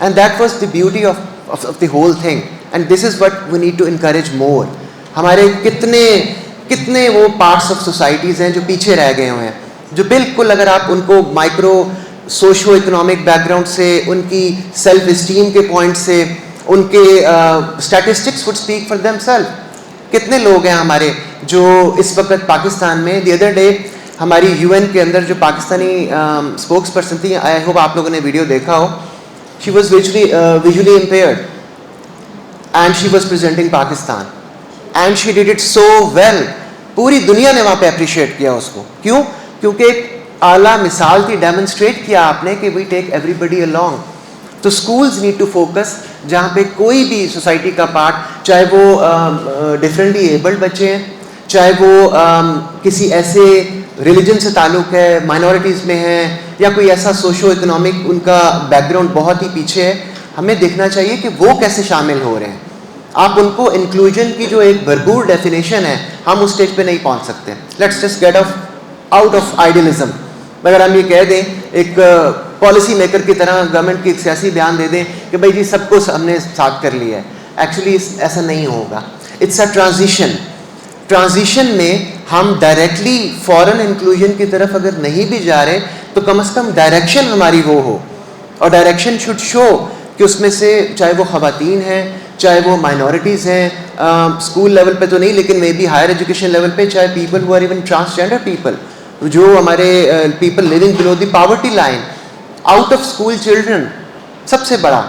and that was the beauty of the whole thing. And this is what we need to encourage more. हमारे कितने वो parts of societies हैं जो पीछे रह गए हुए हैं, जो बिल्कुल अगर आप उनको माइक्रो सोशो इकोनॉमिक बैकग्राउंड से, उनकी सेल्फ इस्टीम के पॉइंट से, उनके statistics would speak for themselves. कितने लोग हैं हमारे जो इस वक्त पाकिस्तान में, द अदर डे हमारी UN के अंदर जो पाकिस्तानी स्पोक्स पर्सन थी, आई होप आप लोगों ने वीडियो देखा हो, she was visually impaired and she was presenting Pakistan and she did it so well. पूरी दुनिया ने वहाँ पे अप्रिशिएट किया उसको. क्यों? क्योंकि एक आला मिसाल थी, डेमोन्स्ट्रेट किया आपने कि वी टेक एवरीबडी अलोंग. तो स्कूल्स नीड टू फोकस जहाँ पे कोई भी सोसाइटी का पार्ट, चाहे वो डिफरेंटली एबल्ड बच्चे हैं, चाहे वो किसी ऐसे रिलीजन से ताल्लुक़ है, माइनॉरिटीज़ में है, या कोई ऐसा सोशो इकोनॉमिक उनका बैकग्राउंड बहुत ही पीछे है, हमें देखना चाहिए कि वो कैसे शामिल हो रहे हैं। आप उनको इंक्लूजन की जो एक भरपूर डेफिनेशन है, हम उस स्टेज पे नहीं पहुंच सकते। Let's just get out of idealism. अगर हम ये कह दें, एक पॉलिसी मेकर की तरह गवर्नमेंट की एक सियासी बयान दे दें कि भाई जी सबको हमने साथ कर लिया है, एक्चुअली ऐसा नहीं होगा। इट्स अ ट्रांजिशन में हम डायरेक्टली फॉरेन इंक्लूजन की तरफ अगर नहीं भी जा रहे तो कम से कम डायरेक्शन हमारी वो हो, और डायरेक्शन शुड शो कि उसमें से चाहे वो ख़वातीन हैं, चाहे वो माइनॉरिटीज़ हैं, स्कूल लेवल पे तो नहीं लेकिन maybe higher education level पे, चाहे people who are even transgender people, जो हमारे people living below the poverty line, out of school children. सबसे बड़ा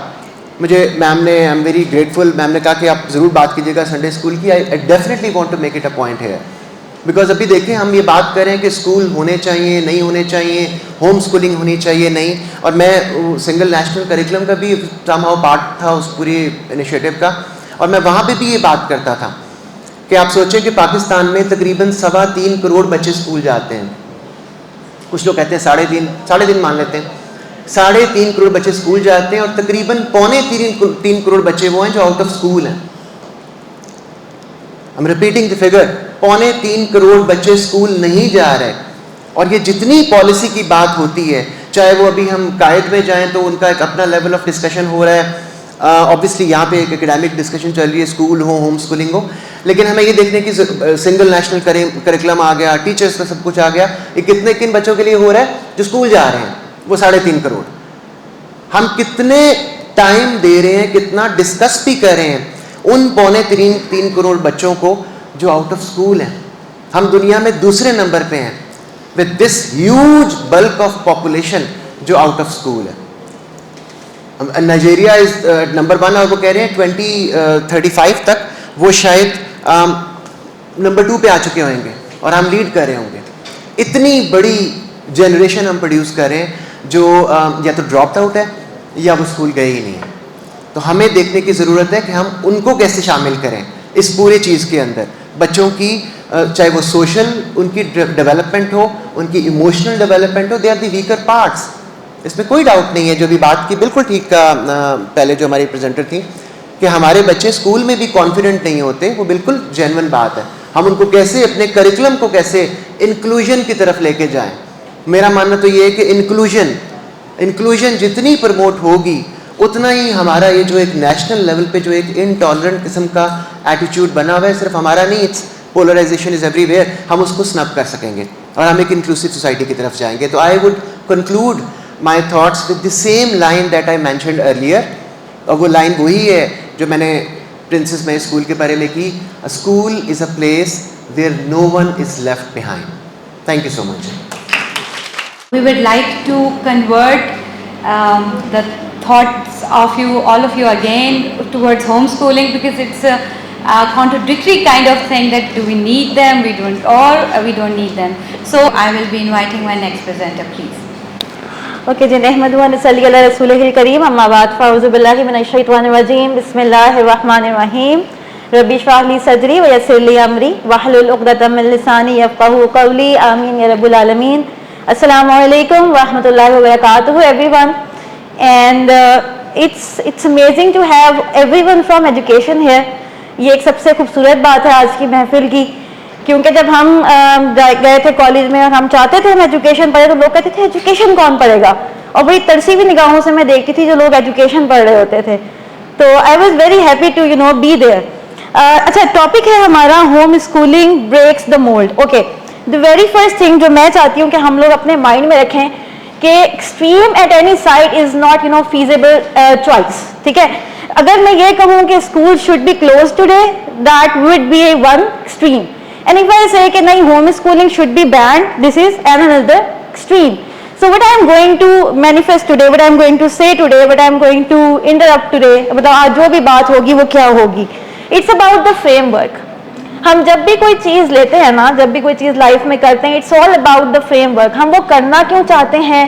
मुझे मैम ने, I am very grateful, ma'am ने कहा कि आप ज़रूर बात कीजिएगा संडे स्कूल की। I definitely want to make it a point है, बिकॉज अभी देखें हम ये बात कर रहे हैं कि स्कूल होने चाहिए नहीं होने चाहिए, होम स्कूलिंग होनी चाहिए नहीं, और मैं सिंगल नेशनल करिकुलम का भी समहाउ पार्ट था उस पूरी इनिशिएटिव का, और मैं वहाँ पे भी ये बात करता था कि आप सोचें कि पाकिस्तान में तकरीबन 3.25 करोड़ बच्चे स्कूल जाते हैं। कुछ लोग कहते हैं 3.5 मान लेते हैं, 3.5 करोड़ बच्चे स्कूल जाते हैं, और तकरीबन 3.25 करोड़ बच्चे वो हैं जो आउट ऑफ स्कूल हैं। I'm repeating the figure, 3.25 crore बच्चे स्कूल नहीं जा रहे। और ये जितनी पॉलिसी की बात होती है, चाहे वो अभी हम कायद में जाएं तो उनका एक अपना लेवल ऑफ डिस्कशन हो रहा है, ऑब्वियसली यहाँ पे एक एकेडमिक डिस्कशन चल रही है, स्कूल हो, होम स्कूलिंग हो, लेकिन हमें ये देखने की सिंगल नेशनल करिकुलम आ गया, टीचर्स का सब कुछ आ गया, ये किन बच्चों के लिए हो रहा है जो स्कूल जा रहे हैं, वो 3.5 करोड़। हम कितने टाइम दे रहे हैं, कितना डिस्कस भी कर रहे हैं उन 3.25 करोड़ बच्चों को जो आउट ऑफ स्कूल हैं। हम दुनिया में दूसरे नंबर पे हैं with this huge bulk of population जो आउट ऑफ स्कूल है। नाइजीरिया इज नंबर 1, और वो कह रहे हैं 2035 तक वो शायद नंबर 2 पे आ चुके होंगे, और हम लीड कर रहे होंगे। इतनी बड़ी जनरेशन हम प्रोड्यूस कर रहे हैं जो या तो ड्रॉप आउट है या वो स्कूल गए ही नहीं है। तो हमें देखने की ज़रूरत है कि हम उनको कैसे शामिल करें इस पूरी चीज़ के अंदर। बच्चों की चाहे वो सोशल उनकी डेवलपमेंट हो, उनकी इमोशनल डेवलपमेंट हो, they are the weaker parts, इसमें कोई डाउट नहीं है। जो भी बात की बिल्कुल ठीक का पहले जो हमारी प्रेजेंटर थी कि हमारे बच्चे स्कूल में भी कॉन्फिडेंट नहीं होते, वो बिल्कुल जेन्युइन बात है। हम उनको कैसे अपने करिकुलम को कैसे इंक्लूजन की तरफ लेके जाएं। मेरा मानना तो ये है कि इंक्लूजन जितनी प्रमोट होगी उतना ही हमारा ये जो एक नेशनल लेवल पे जो एक इनटॉलरेंट किस्म का एटीट्यूड बना हुआ है, सिर्फ हमारा नहीं, इट्स पोलराइजेशन इज एवरीवेयर, हम उसको स्नब कर सकेंगे और हम एक इंक्लूसिव सोसाइटी की तरफ जाएंगे। तो I would conclude my thoughts with the same line that I mentioned earlier, और वो लाइन वही है जो मैंने प्रिंसेस मेरी स्कूल के बारे में की, a school is a place where no one is left behind. Thank you so much. We would like to convert the thoughts of you, all of you again towards homeschooling, because it's a contradictory kind of thing that do we need them, we don't need them. So I will be inviting my next presenter, please. Okay जी, नहमदुहु व नसल्ली अला रसूलिहिल करीम, अम्मा बाद, फ़अऊज़ु बिल्लाहि मिनश शैतानिर रजीम, बिस्मिल्लाहिर रहमानिर रहीम, rabbi इश्रह ली सदरी व यस्सिर ली अमरी वहलुल उक़दतम मिन लिसानी यफ़क़हू क़ौली, आमीन या रब्बुल आलमीन। अस्सलामु अलैकुम व रहमतुल्लाहि व बरकातुहू everyone, and it's amazing to have everyone from education here. ये एक सबसे खूबसूरत बात है आज की महफिल की, क्योंकि जब हम गए थे कॉलेज में और हम चाहते थे हम एजुकेशन पढ़े तो लोग कहते थे एजुकेशन कौन पढ़ेगा, और बड़ी तरसी हुई निगाहों से मैं देखती थी जो लोग एजुकेशन पढ़ रहे होते थे। तो I was very happy to be there. अच्छा, टॉपिक है हमारा home schooling breaks the mould. Okay, the very first thing जो मैं चाहती हूँ कि हम लोग अपने माइंड में रखें कि extreme at any side is not feasible choice. ठीक है, अगर मैं ये कहूँ कि school should be close today, that would be one extreme, and if I से कि नहीं home schooling should be band, this is another extreme. So what I am going to manifest today, what I am going to say today, what I am going to interrupt today, मतलब आज जो भी बात होगी वो क्या होगी, it's about the framework। हम जब भी कोई चीज़ लेते हैं ना, जब भी कोई चीज़ लाइफ में करते हैं, it's all about the framework. हम वो करना क्यों चाहते हैं,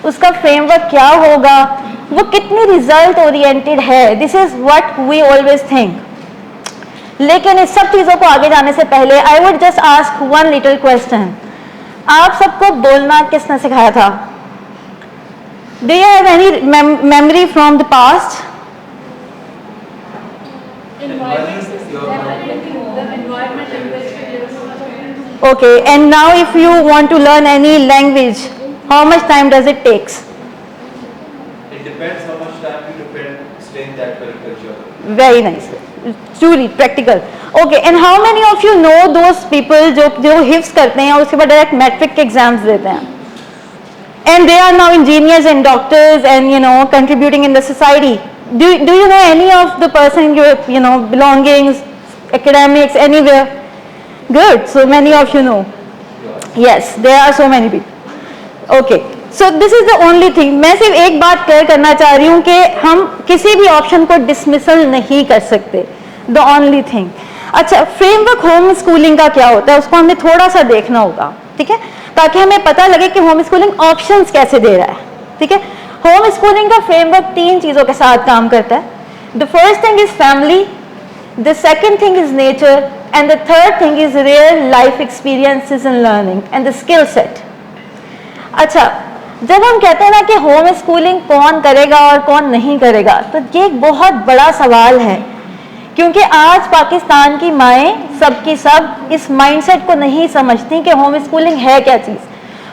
उसका फ्रेमवर्क क्या होगा, वो कितनी रिजल्ट ओरिएंटेड है, this is what we always think. लेकिन इस सब चीज़ों को आगे जाने से पहले I would just ask one little question, आप सबको बोलना किसने सिखाया था? Do you have any memory from the past? Okay, and now if you want to learn any language, how much time does it takes? It depends how much time you spend in that particular job. Very nice. Truly practical. Okay, and how many of you know those people जो हिफ्स करते हैं और उसके बाद direct matric के exams देते हैं? And they are now engineers and doctors and contributing in the society. Do you know any of the person your belongings, academics, anywhere? Good. So many of you know. Yes, there are so many people. Okay. So this is the only thing. मैं सिर्फ एक बात clear करना चाह रही हूँ कि हम किसी भी ऑप्शन को डिसमिसल नहीं कर सकते. The only thing. अच्छा, फ्रेमवर्क होम स्कूलिंग का क्या होता है उसको हमें थोड़ा सा देखना होगा, ठीक है, ताकि हमें पता लगे कि होम स्कूलिंग ऑप्शंस कैसे दे रहा है. ठीक है, होम स्कूलिंग का फ्रेमवर्क 3 चीजों के साथ काम करता है. The first thing is family, the second thing is nature, and the third thing is real life experiences and learning and the skill set. अच्छा, जब हम कहते हैं ना कि होम स्कूलिंग कौन करेगा और कौन नहीं करेगा, तो ये एक बहुत बड़ा सवाल है, क्योंकि आज पाकिस्तान की माएँ सबकी सब इस माइंडसेट को नहीं समझती कि होम स्कूलिंग है क्या चीज़.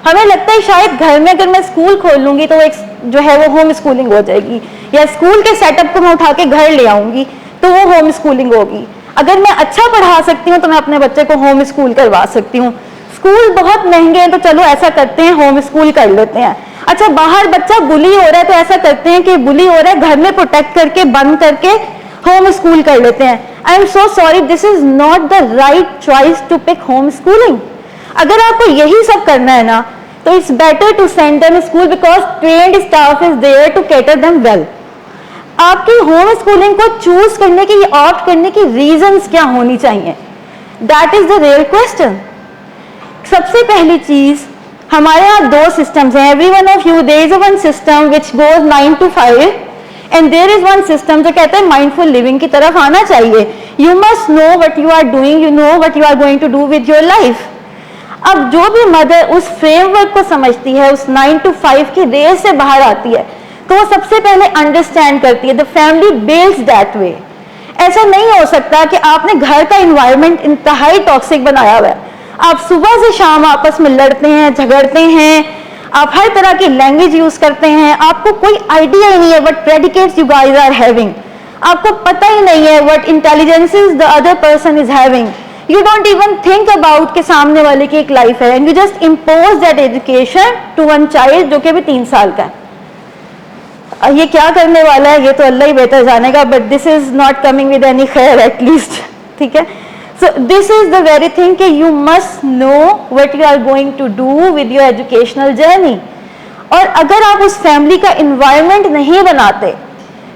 हमें लगता है शायद घर में अगर मैं स्कूल खोल लूँगी तो एक जो है वो होम स्कूलिंग हो जाएगी, या स्कूल के सेटअप को मैं उठा के घर ले आऊँगी तो वो होम स्कूलिंग होगी. अगर मैं अच्छा पढ़ा सकती हूँ तो मैं अपने बच्चे को होम स्कूल करवा सकती हूँ. स्कूल बहुत महंगे हैं तो चलो ऐसा करते हैं होम स्कूल कर लेते हैं. अच्छा, बाहर बच्चा बुली हो रहा है तो ऐसा करते हैं कि बुली हो रहा है घर में प्रोटेक्ट करके बंद करके होम स्कूल कर लेते हैं. I am so sorry, this is not the right choice to pick home schooling. अगर आपको यही सब करना है ना तो it's better to send them school because trained staff is there to cater them well. आपकी होम स्कूलिंग को चूज करने की, ऑप्ट करने की रीजंस क्या होनी चाहिए? That is the real question. सबसे पहली चीज, हमारे यहाँ 2 सिस्टम्स हैं. Every one of you, there is one system which goes 9 to 5 and there is one system जो कहता है माइंडफुल लिविंग की तरफ आना चाहिए. You must know what you are doing, you know what you are going to do with your life. अब जो भी मदर उस फ्रेमवर्क को समझती है, उस 9 to 5 की रेस से बाहर आती है, तो वो सबसे पहले अंडरस्टैंड करती है the family builds that way. ऐसा नहीं हो सकता कि आपने घर का इन्वायरमेंट इंतहाई टॉक्सिक बनाया हुआ है. आप सुबह से शाम आपस में लड़ते हैं, झगड़ते हैं, आप हर तरह की लैंग्वेज यूज करते हैं, आपको कोई आइडिया ही नहीं है what predicates you guys are having. आपको पता ही नहीं है what intelligences the other person is having. You don't even think about के सामने वाले की एक लाइफ है, and you just impose that education to one child जो कि अभी 3 साल का है. ये क्या करने वाला है ये तो अल्लाह ही बेहतर जानेगा, but this is not coming with any खैर एटलीस्ट. ठीक है, so this is the very thing कि you must know what you are going to do with your educational journey. और अगर आप उस फैमिली का इन्वायरमेंट नहीं बनाते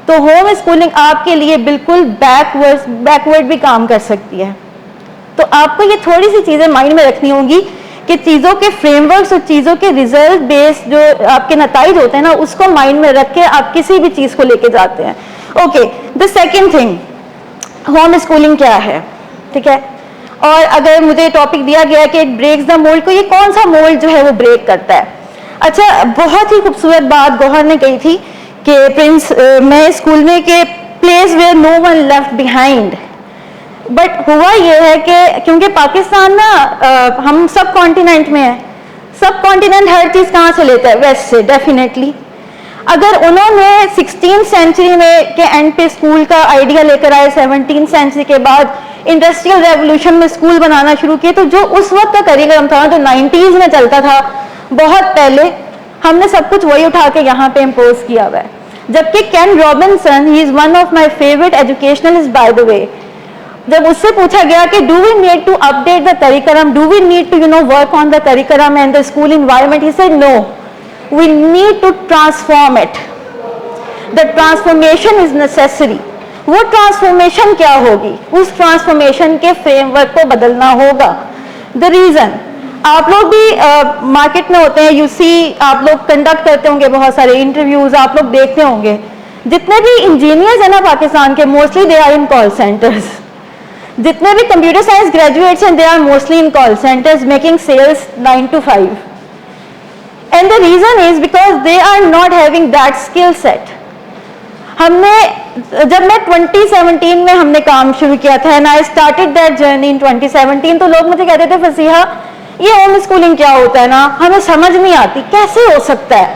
तो होम स्कूलिंग आपके लिए बिल्कुल बैकवर्ड भी काम कर सकती है. तो आपको ये थोड़ी सी चीज़ें माइंड में रखनी होंगी कि चीज़ों के फ्रेमवर्क्स और चीज़ों के रिजल्ट बेस्ड जो आपके नताइज होते हैं ना, उसको माइंड में रख के आप किसी भी चीज़ को लेके जाते हैं. Okay, the second thing, home schooling क्या है. ठीक है, और अगर मुझे टॉपिक दिया गया कि इट ब्रेक्स द मोल्ड, को ये कौन सा मोल्ड जो है वो ब्रेक करता है. अच्छा, बहुत ही खूबसूरत बात गौहर ने कही थी कि प्रिंस मैं स्कूल में के place where no one left behind. But हुआ ये है कि क्योंकि पाकिस्तान ना हम सब कॉन्टिनेंट में है, सब कॉन्टिनेंट हर चीज़ कहाँ से लेता है? वेस्ट से. डेफिनेटली अगर उन्होंने 16th सेंचुरी में के एंड पे स्कूल का आइडिया लेकर आए, 17th सेंचुरी के बाद इंडस्ट्रियल रेवोल्यूशन में स्कूल बनाना शुरू किए, तो जो उस वक्त का करिकुलम था जो 90s में चलता था बहुत पहले, हमने सब कुछ वही उठा के यहाँ पे इम्पोज किया हुआ है. जबकि Ken Robinson, he is one of my favourite educationalist by the way, जब उससे पूछा गया कि do we need to update the curriculum, do we need to work on the curriculum and the school environment, he said no, we need to transform it. The transformation is necessary. वो transformation क्या होगी? उस transformation के framework को बदलना होगा. The reason, आप लोग भी मार्केट में होते हैं, यू सी, आप लोग कंडक्ट करते होंगे बहुत सारे इंटरव्यूज, आप लोग देखते होंगे जितने भी इंजीनियर्स हैं ना पाकिस्तान के, mostly they are in call centres. जितने भी कंप्यूटर साइंस ग्रेजुएट्स हैं, they are mostly in call centres making sales 9 to 5, and the reason is because they are not having that skill set. जब मैं 2017 में हमने काम शुरू किया था and I started that journey in 2017, तो लोग मुझे कहते थे फसीहा ये होम स्कूलिंग क्या होता है ना, हमें समझ नहीं आती, कैसे हो सकता है,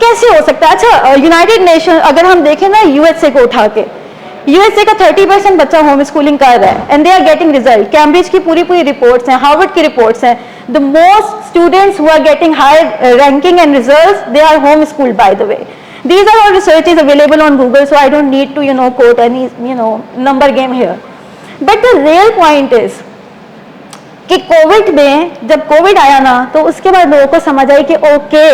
कैसे हो सकता है. अच्छा, यूनाइटेड नेशन अगर हम देखें ना, यूएसए को उठा के, यूएसए का 30% बच्चा होम स्कूलिंग कर रहा है and they are getting result. Cambridge की पूरी रिपोर्ट्स हैं, हार्वर्ड की रिपोर्ट्स हैं. The most students who are getting high ranking and results, they are home schooled by the way. These are all researches available on Google, so I don't need to, quote any, number game here. But the real point is कि Covid में, जब Covid आया ना, तो उसके बाद लोगों को समझ आई कि ओके,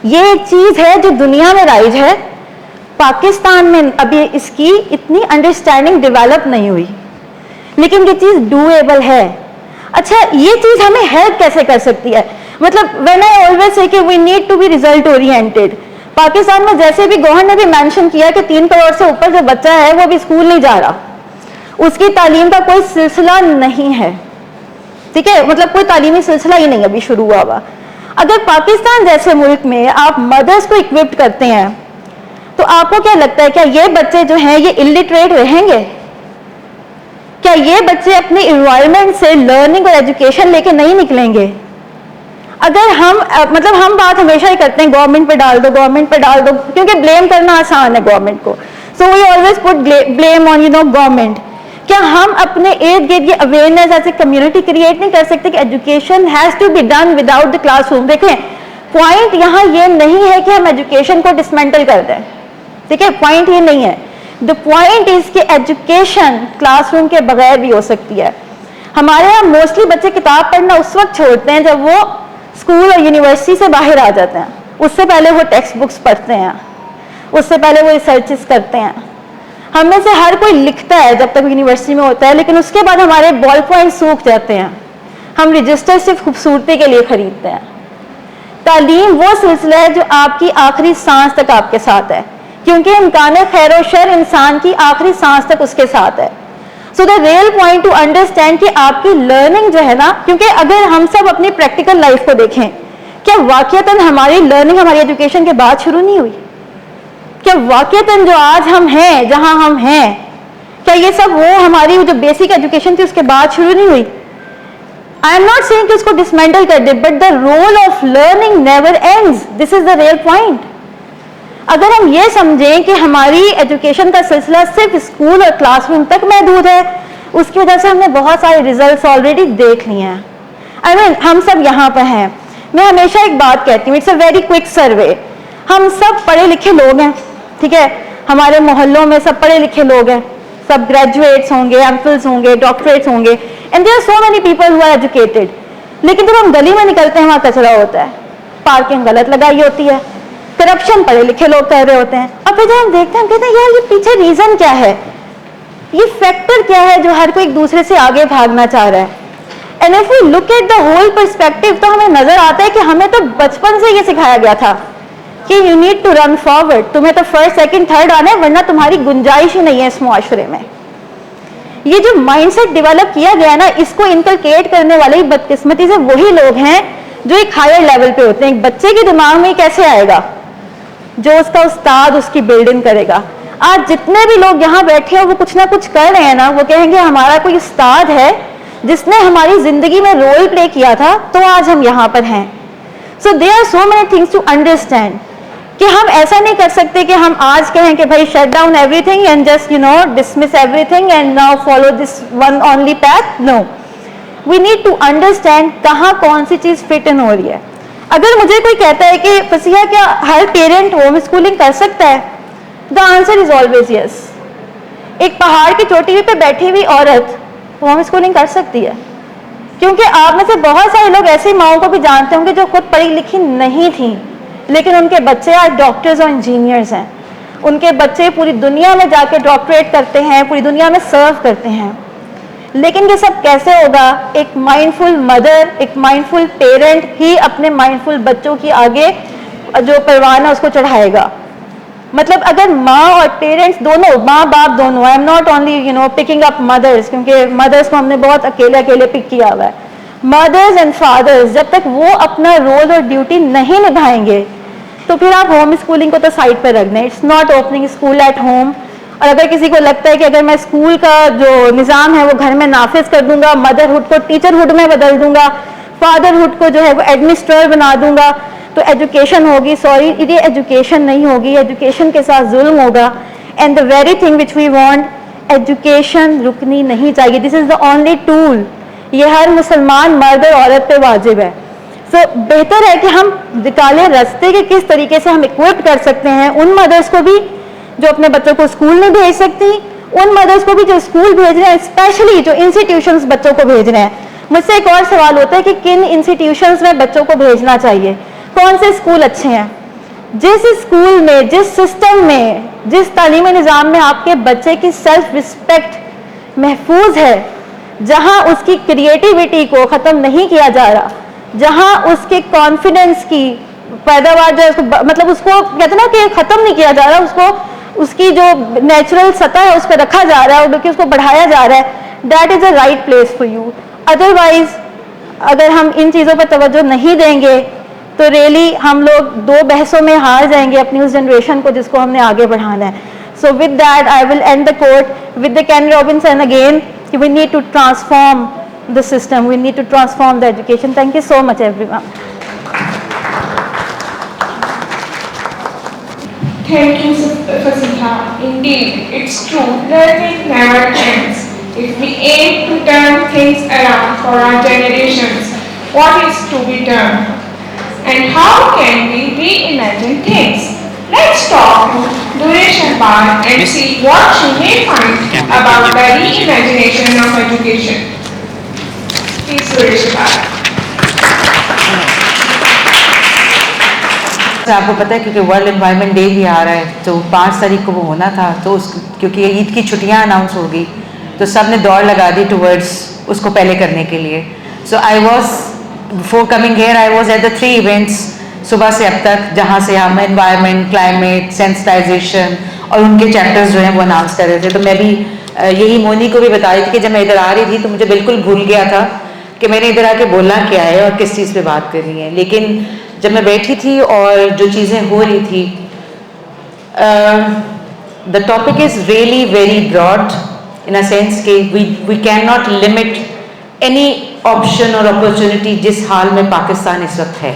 ये एक चीज है जो दुनिया में राइज है, पाकिस्तान में अभी इसकी इतनी अंडरस्टैंडिंग डेवलप नहीं हुई, लेकिन ये चीज डूएबल है. अच्छा, ये चीज हमें हेल्प कैसे कर सकती है? मतलब व्हेन आई ऑलवेज से कि we need to be result oriented. Pakistan में जैसे भी गवर्नर ने भी मेंशन किया कि 3 करोड़ से ऊपर जो बच्चा है वो भी स्कूल नहीं जा रहा, उसकी तालीम का कोई सिलसिला नहीं है. ठीक है, मतलब कोई तालीमी सिलसिला ही नहीं अभी शुरू हुआ. अगर पाकिस्तान जैसे मुल्क में आप मदर्स को इक्विप्ड करते हैं, तो आपको क्या लगता है, क्या ये बच्चे जो हैं ये इलिटरेट रहेंगे? क्या ये बच्चे अपने इन्वायरमेंट से लर्निंग और एजुकेशन लेके नहीं निकलेंगे? अगर हम बात हमेशा ही करते हैं गवर्नमेंट पे डाल दो, गवर्नमेंट पे डाल दो, क्योंकि ब्लेम करना आसान है गवर्नमेंट को. So we always put blame on government. क्या हम अपने इर्द गिर्द ये अवेयरनेस ऐसे कम्युनिटी क्रिएट नहीं कर सकते कि education has to be done without the classroom? देखें, पॉइंट यहाँ ये नहीं है कि हम एजुकेशन को डिसमेंटल कर दें. ठीक है, पॉइंट ये नहीं है. द पॉइंट इज कि एजुकेशन क्लासरूम के बगैर भी हो सकती है. हमारे यहाँ मोस्टली बच्चे किताब पढ़ना उस वक्त छोड़ते हैं जब वो स्कूल और यूनिवर्सिटी से बाहर आ जाते हैं. उससे पहले वो टेक्स्ट बुक्स पढ़ते हैं, उससे पहले वो रिसर्चेस करते हैं. हम में से हर कोई लिखता है जब तक यूनिवर्सिटी में होता है, लेकिन उसके बाद हमारे बॉल पॉइंट सूख जाते हैं. हम रजिस्टर सिर्फ खूबसूरती के लिए खरीदते हैं. तालीम वो सिलसिला है जो आपकी आखिरी सांस तक आपके साथ है, क्योंकि इम्कान खैर और शर इंसान की आखिरी सांस तक उसके साथ है. So the real point two understand कि आपकी लर्निंग जो है ना, क्योंकि अगर हम सब अपनी प्रैक्टिकल लाइफ को देखें, क्या वाकईतन हमारी लर्निंग हमारी एजुकेशन के बाद शुरू नहीं हुई? क्या वाकईतन जो आज हम हैं, जहां हम हैं, क्या ये सब वो हमारी जो बेसिक एजुकेशन थी उसके बाद शुरू नहीं हुई? आई एम नॉट सेइंग कि उसको डिसमेंटल कर दे, but the role of learning never ends. This is the real point. अगर हम ये समझें कि हमारी एजुकेशन का सिलसिला सिर्फ स्कूल और क्लासरूम तक महदूद है, उसकी वजह से हमने बहुत सारे रिजल्ट्स ऑलरेडी देख लिए हैं. आई मीन, हम सब यहाँ पर हैं. मैं हमेशा एक बात कहती हूँ, इट्स अ वेरी क्विक सर्वे. हम सब पढ़े लिखे लोग हैं, ठीक है, हमारे मोहल्लों में सब पढ़े लिखे लोग हैं, सब ग्रेजुएट्स होंगे, एमफिल्स होंगे, डॉक्टरेट्स होंगे, and there are so many people who are educated. लेकिन जब हम गली में निकलते हैं, वहाँ कचरा होता है, पार्किंग गलत लगाई होती है, करप्शन पढ़े लिखे लोग कर रहे होते हैं. और फिर जब हम देखते हैं, हम कहते हैं यार ये पीछे रीजन क्या है, ये फैक्टर क्या है जो हर कोई एक दूसरे से आगे भागना चाह रहा है. And if we look at the whole perspective, तो हमें नजर आता है कि हमें तो बचपन से ये सिखाया गया था कि you need to run forward. तुम्हें तो फर्स्ट सेकंड थर्ड आना है, वरना तुम्हारी गुंजाइश ही नहीं है इस मुआशरे में. ये जो माइंडसेट डेवलप किया गया ना, इसको इनकलकेट करने वाले ही बदकिस्मती से वही लोग हैं जो एक हायर लेवल पे होते हैं. एक बच्चे के दिमाग में कैसे आएगा? जो उसका उस्ताद उसकी बिल्डिंग करेगा. आज जितने भी लोग यहाँ बैठे हैं वो कुछ ना कुछ कर रहे हैं ना, वो कहेंगे हमारा कोई उस्ताद है जिसने हमारी जिंदगी में रोल प्ले किया था, तो आज हम यहाँ पर हैं. So there are so many things to understand कि हम ऐसा नहीं कर सकते कि हम आज कहें कि भाई shut down everything and just dismiss everything and now follow this one only path. No, we need to understand कहाँ कौन सी चीज फिट इन हो रही है. अगर मुझे कोई कहता है कि फसीहा क्या हर पेरेंट होम स्कूलिंग कर सकता है, the answer is always yes. एक पहाड़ की चोटी पे बैठी हुई औरत होम स्कूलिंग कर सकती है, क्योंकि आप में से बहुत सारे लोग ऐसी माओं को भी जानते होंगे जो खुद पढ़ी लिखी नहीं थी, लेकिन उनके बच्चे आज डॉक्टर्स और इंजीनियर्स हैं. उनके बच्चे पूरी दुनिया में जाके डॉक्टरेट करते हैं, पूरी दुनिया में सर्व करते हैं. लेकिन ये सब कैसे होगा? एक माइंडफुल मदर, एक माइंडफुल पेरेंट ही अपने माइंडफुल बच्चों की आगे जो परवान है उसको चढ़ाएगा. मतलब अगर माँ और पेरेंट्स दोनों, माँ बाप दोनों, I am not only picking up mothers, क्योंकि मदर्स को हमने बहुत अकेले अकेले पिक किया हुआ है। मदर्स एंड फादर्स जब तक वो अपना रोल और ड्यूटी नहीं निभाएंगे तो फिर आप होम स्कूलिंग को तो साइड पर रख दें। It's not opening school at home. और अगर किसी को लगता है कि अगर मैं स्कूल का जो निज़ाम है वो घर में नाफिज कर दूंगा, मदरहुड को टीचरहुड में बदल दूंगा, फादरहुड को जो है वो एडमिनिस्ट्रेटर बना दूंगा तो एजुकेशन होगी, सॉरी ये एजुकेशन नहीं होगी, एजुकेशन के साथ जुल्म होगा। And the very thing which we want, education रुकनी नहीं चाहिए। This is the only tool, ये हर मुसलमान मर्द और औरत पे वाजिब है। सो बेहतर है कि हम निकालें रास्ते के किस तरीके से हम इक्विप कर सकते हैं उन मदर्स को भी जो अपने बच्चों को स्कूल नहीं भेज सकती, उन मदर्स को भी जो स्कूल भेज रहे हैं, स्पेशली जो इंस्टीट्यूशंस बच्चों को भेज रहे हैं। मुझसे एक और सवाल होता है कि किन इंस्टीट्यूशंस में बच्चों को भेजना चाहिए, कौन से स्कूल अच्छे हैं। जिस स्कूल में, जिस सिस्टम में, जिस तालीमी निज़ाम में आपके बच्चे की सेल्फ रिस्पेक्ट महफूज है, जहां उसकी क्रिएटिविटी को ख़त्म नहीं किया जा रहा, जहां उसके कॉन्फिडेंस की पैदावार जो है उसको मतलब उसको कहते हैं ना कि ख़त्म नहीं किया जा रहा, उसको उसकी जो नेचुरल सतह है उस पर रखा जा रहा है और बल्कि उसको बढ़ाया जा रहा है, that is a right place for you. Otherwise अगर हम इन चीज़ों पर तवज्जो नहीं देंगे तो रियली हम लोग दो बहसों में हार जाएंगे अपनी उस जनरेशन को जिसको हमने आगे बढ़ाना है। So with that I will end the quote with the Ken Robinson again, we need to transform the system, we need to transform the education. Thank you so much everyone. Thank you, Fasiha. Indeed, it's true. Learning never ends. If we aim to turn things around for our generations, what is to be done? And how can we reimagine things? Let's talk to Duresh Ambal and see what she may find about the reimagination of education. Please, Duresh Ambal. आपको पता है क्योंकि world environment day भी आ रहा है तो 5 तारीख को वो होना था, तो क्योंकि ईद की छुट्टियां अनाउंस होगी तो सब ने दौड़ लगा दी टुवर्ड्स उसको पहले करने के लिए। So I was before coming here I was at the 3 events सुबह से अब तक, जहाँ से हम एनवायरनमेंट, क्लाइमेट, सेंसिटाइजेशन और उनके चैप्टर्स जो हैं वो अनाउंस कर रहे थे। तो मैं भी यही मोनी को भी बता रही थी कि जब मैं इधर आ रही थी तो मुझे बिल्कुल भूल गया था कि मैंने इधर आके बोलना क्या है और किस चीज़ पे बात करनी है। लेकिन जब मैं बैठी थी और जो चीज़ें हो रही थी, the topic is really very broad in a sense कि we can not limit any option और अपॉर्चुनिटी जिस हाल में पाकिस्तान इस वक्त है।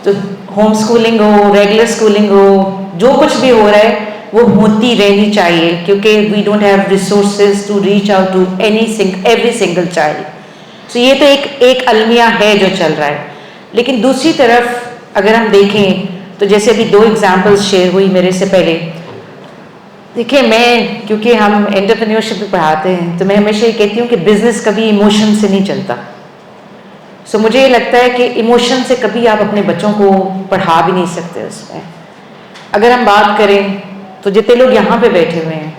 तो होम स्कूलिंग हो, रेगुलर स्कूलिंग हो, जो कुछ भी हो रहा है वो होती रहनी चाहिए क्योंकि we don't have resources to reach out to every single child. तो ये तो एक अलमिया है जो चल रहा है। लेकिन दूसरी तरफ अगर हम देखें तो जैसे अभी 2 एग्जाम्पल्स शेयर हुई मेरे से पहले, देखिए मैं क्योंकि हम एंटरप्रेन्योरशिप भी पढ़ाते हैं तो मैं हमेशा ये कहती हूँ कि बिजनेस कभी इमोशन से नहीं चलता। सो मुझे ये लगता है कि इमोशन से कभी आप अपने बच्चों को पढ़ा भी नहीं सकते उसमें। अगर हम बात करें तो जितने लोग यहाँ पे बैठे हुए हैं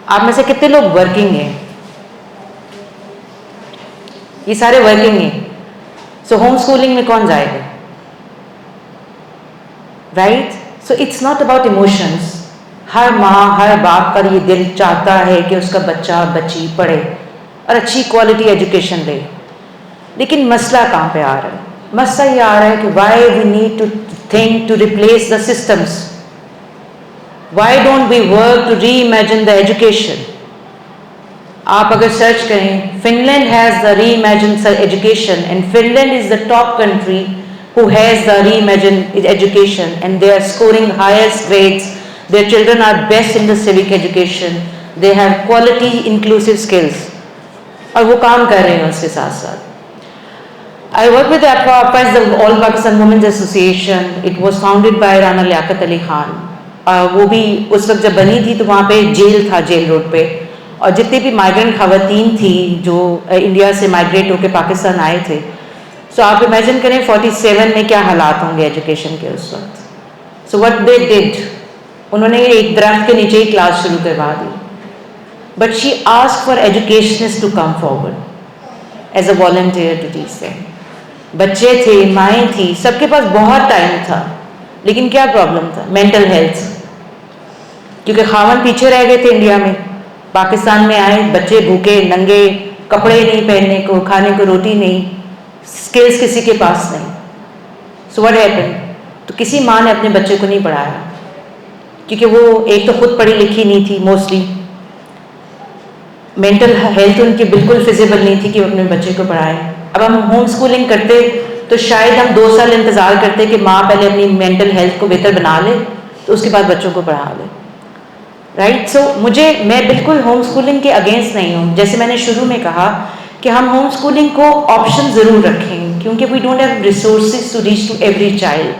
आप में से कितने लोग वर्किंग हैं? ये सारे वर्किंग हैं। सो होम स्कूलिंग में कौन जाएगा, right? So it's not about emotions. हर माँ, हर बाप का ये दिल चाहता है कि उसका बच्चा बच्ची पढ़े और अच्छी क्वालिटी एजुकेशन ले। लेकिन मसला कहाँ पे आ रहा है? मसला ये आ रहा है कि why we need to think to replace the systems, why don't we work to reimagine the education. आप अगर सर्च करें, Finland has the reimagine education and Finland is the top country who has the reimagined education and they are scoring highest grades. Their children are best in the civic education. They have quality inclusive skills. और वो काम कर रहे हैं उसके साथ साथ। I work with APWA, the All Pakistan Women's Association. It was founded by Rana Liaquat Ali Khan. वो भी उस वक्त जब बनी थी तो वहाँ पे जेल था, जेल रोड पे, और जितनी भी माइग्रेंट खवातीन थी जो इंडिया से माइग्रेट होकर पाकिस्तान आए थे, सो आप इमेजिन करें 47 में क्या हालात होंगे एजुकेशन के उस वक्त। सो व्हाट दे डिड, उन्होंने एक दरख्त के नीचे ही क्लास शुरू करवा दी, but she asked for educationist to come forward as a volunteer to teach them. बच्चे थे, माएँ थी, सबके पास बहुत टाइम था, लेकिन क्या प्रॉब्लम था? मेंटल हेल्थ, क्योंकि खावन पीछे रह गए थे इंडिया में, पाकिस्तान में आए, बच्चे भूखे नंगे, कपड़े नहीं पहनने को, खाने को रोटी नहीं, स्किल्स किसी के पास नहीं। So what happened? तो किसी माँ ने अपने बच्चे को नहीं पढ़ाया, क्योंकि वो एक तो खुद पढ़ी लिखी नहीं थी, मोस्टली मेंटल हेल्थ उनकी बिल्कुल फिजिबल नहीं थी कि वो अपने बच्चे को पढ़ाएं। अब हम होम स्कूलिंग करते तो शायद हम 2 साल इंतज़ार करते कि माँ पहले अपनी मेंटल हेल्थ को बेहतर बना ले, तो उसके बाद बच्चों को पढ़ा ले, राइट? सो मैं बिल्कुल होम स्कूलिंग के अगेंस्ट नहीं हूँ। जैसे मैंने शुरू में कहा कि हम होम स्कूलिंग को ऑप्शन ज़रूर रखें, क्योंकि we don't have resources to reach to every child,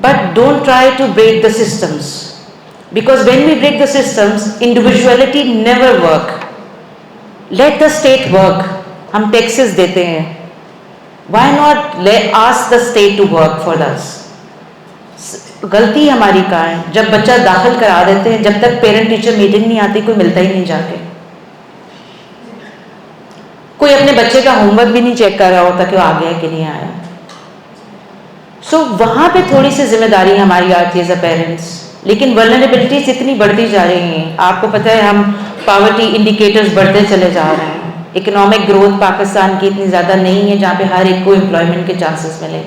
but don't try to break the systems, because when we break the systems, individuality never work. Let the state work. हम taxes देते हैं, why not ask the state to work for us? गलती हमारी कहाँ है? जब बच्चा दाखिल करा देते हैं, जब तक पेरेंट टीचर मीटिंग नहीं आती, कोई मिलता ही नहीं जाके, कोई अपने बच्चे का होमवर्क भी नहीं चेक कर रहा होता कि वो आ गया कि नहीं आया। सो वहाँ पे थोड़ी सी जिम्मेदारी हमारी आती है एज अ पेरेंट्स, लेकिन वल्नरेबिलिटीज इतनी बढ़ती जा रही हैं। आपको पता है हम पॉवर्टी इंडिकेटर्स बढ़ते चले जा रहे हैं, इकोनॉमिक ग्रोथ पाकिस्तान की इतनी ज़्यादा नहीं है जहाँ पे हर एक को एम्प्लॉयमेंट के चांसेस मिले।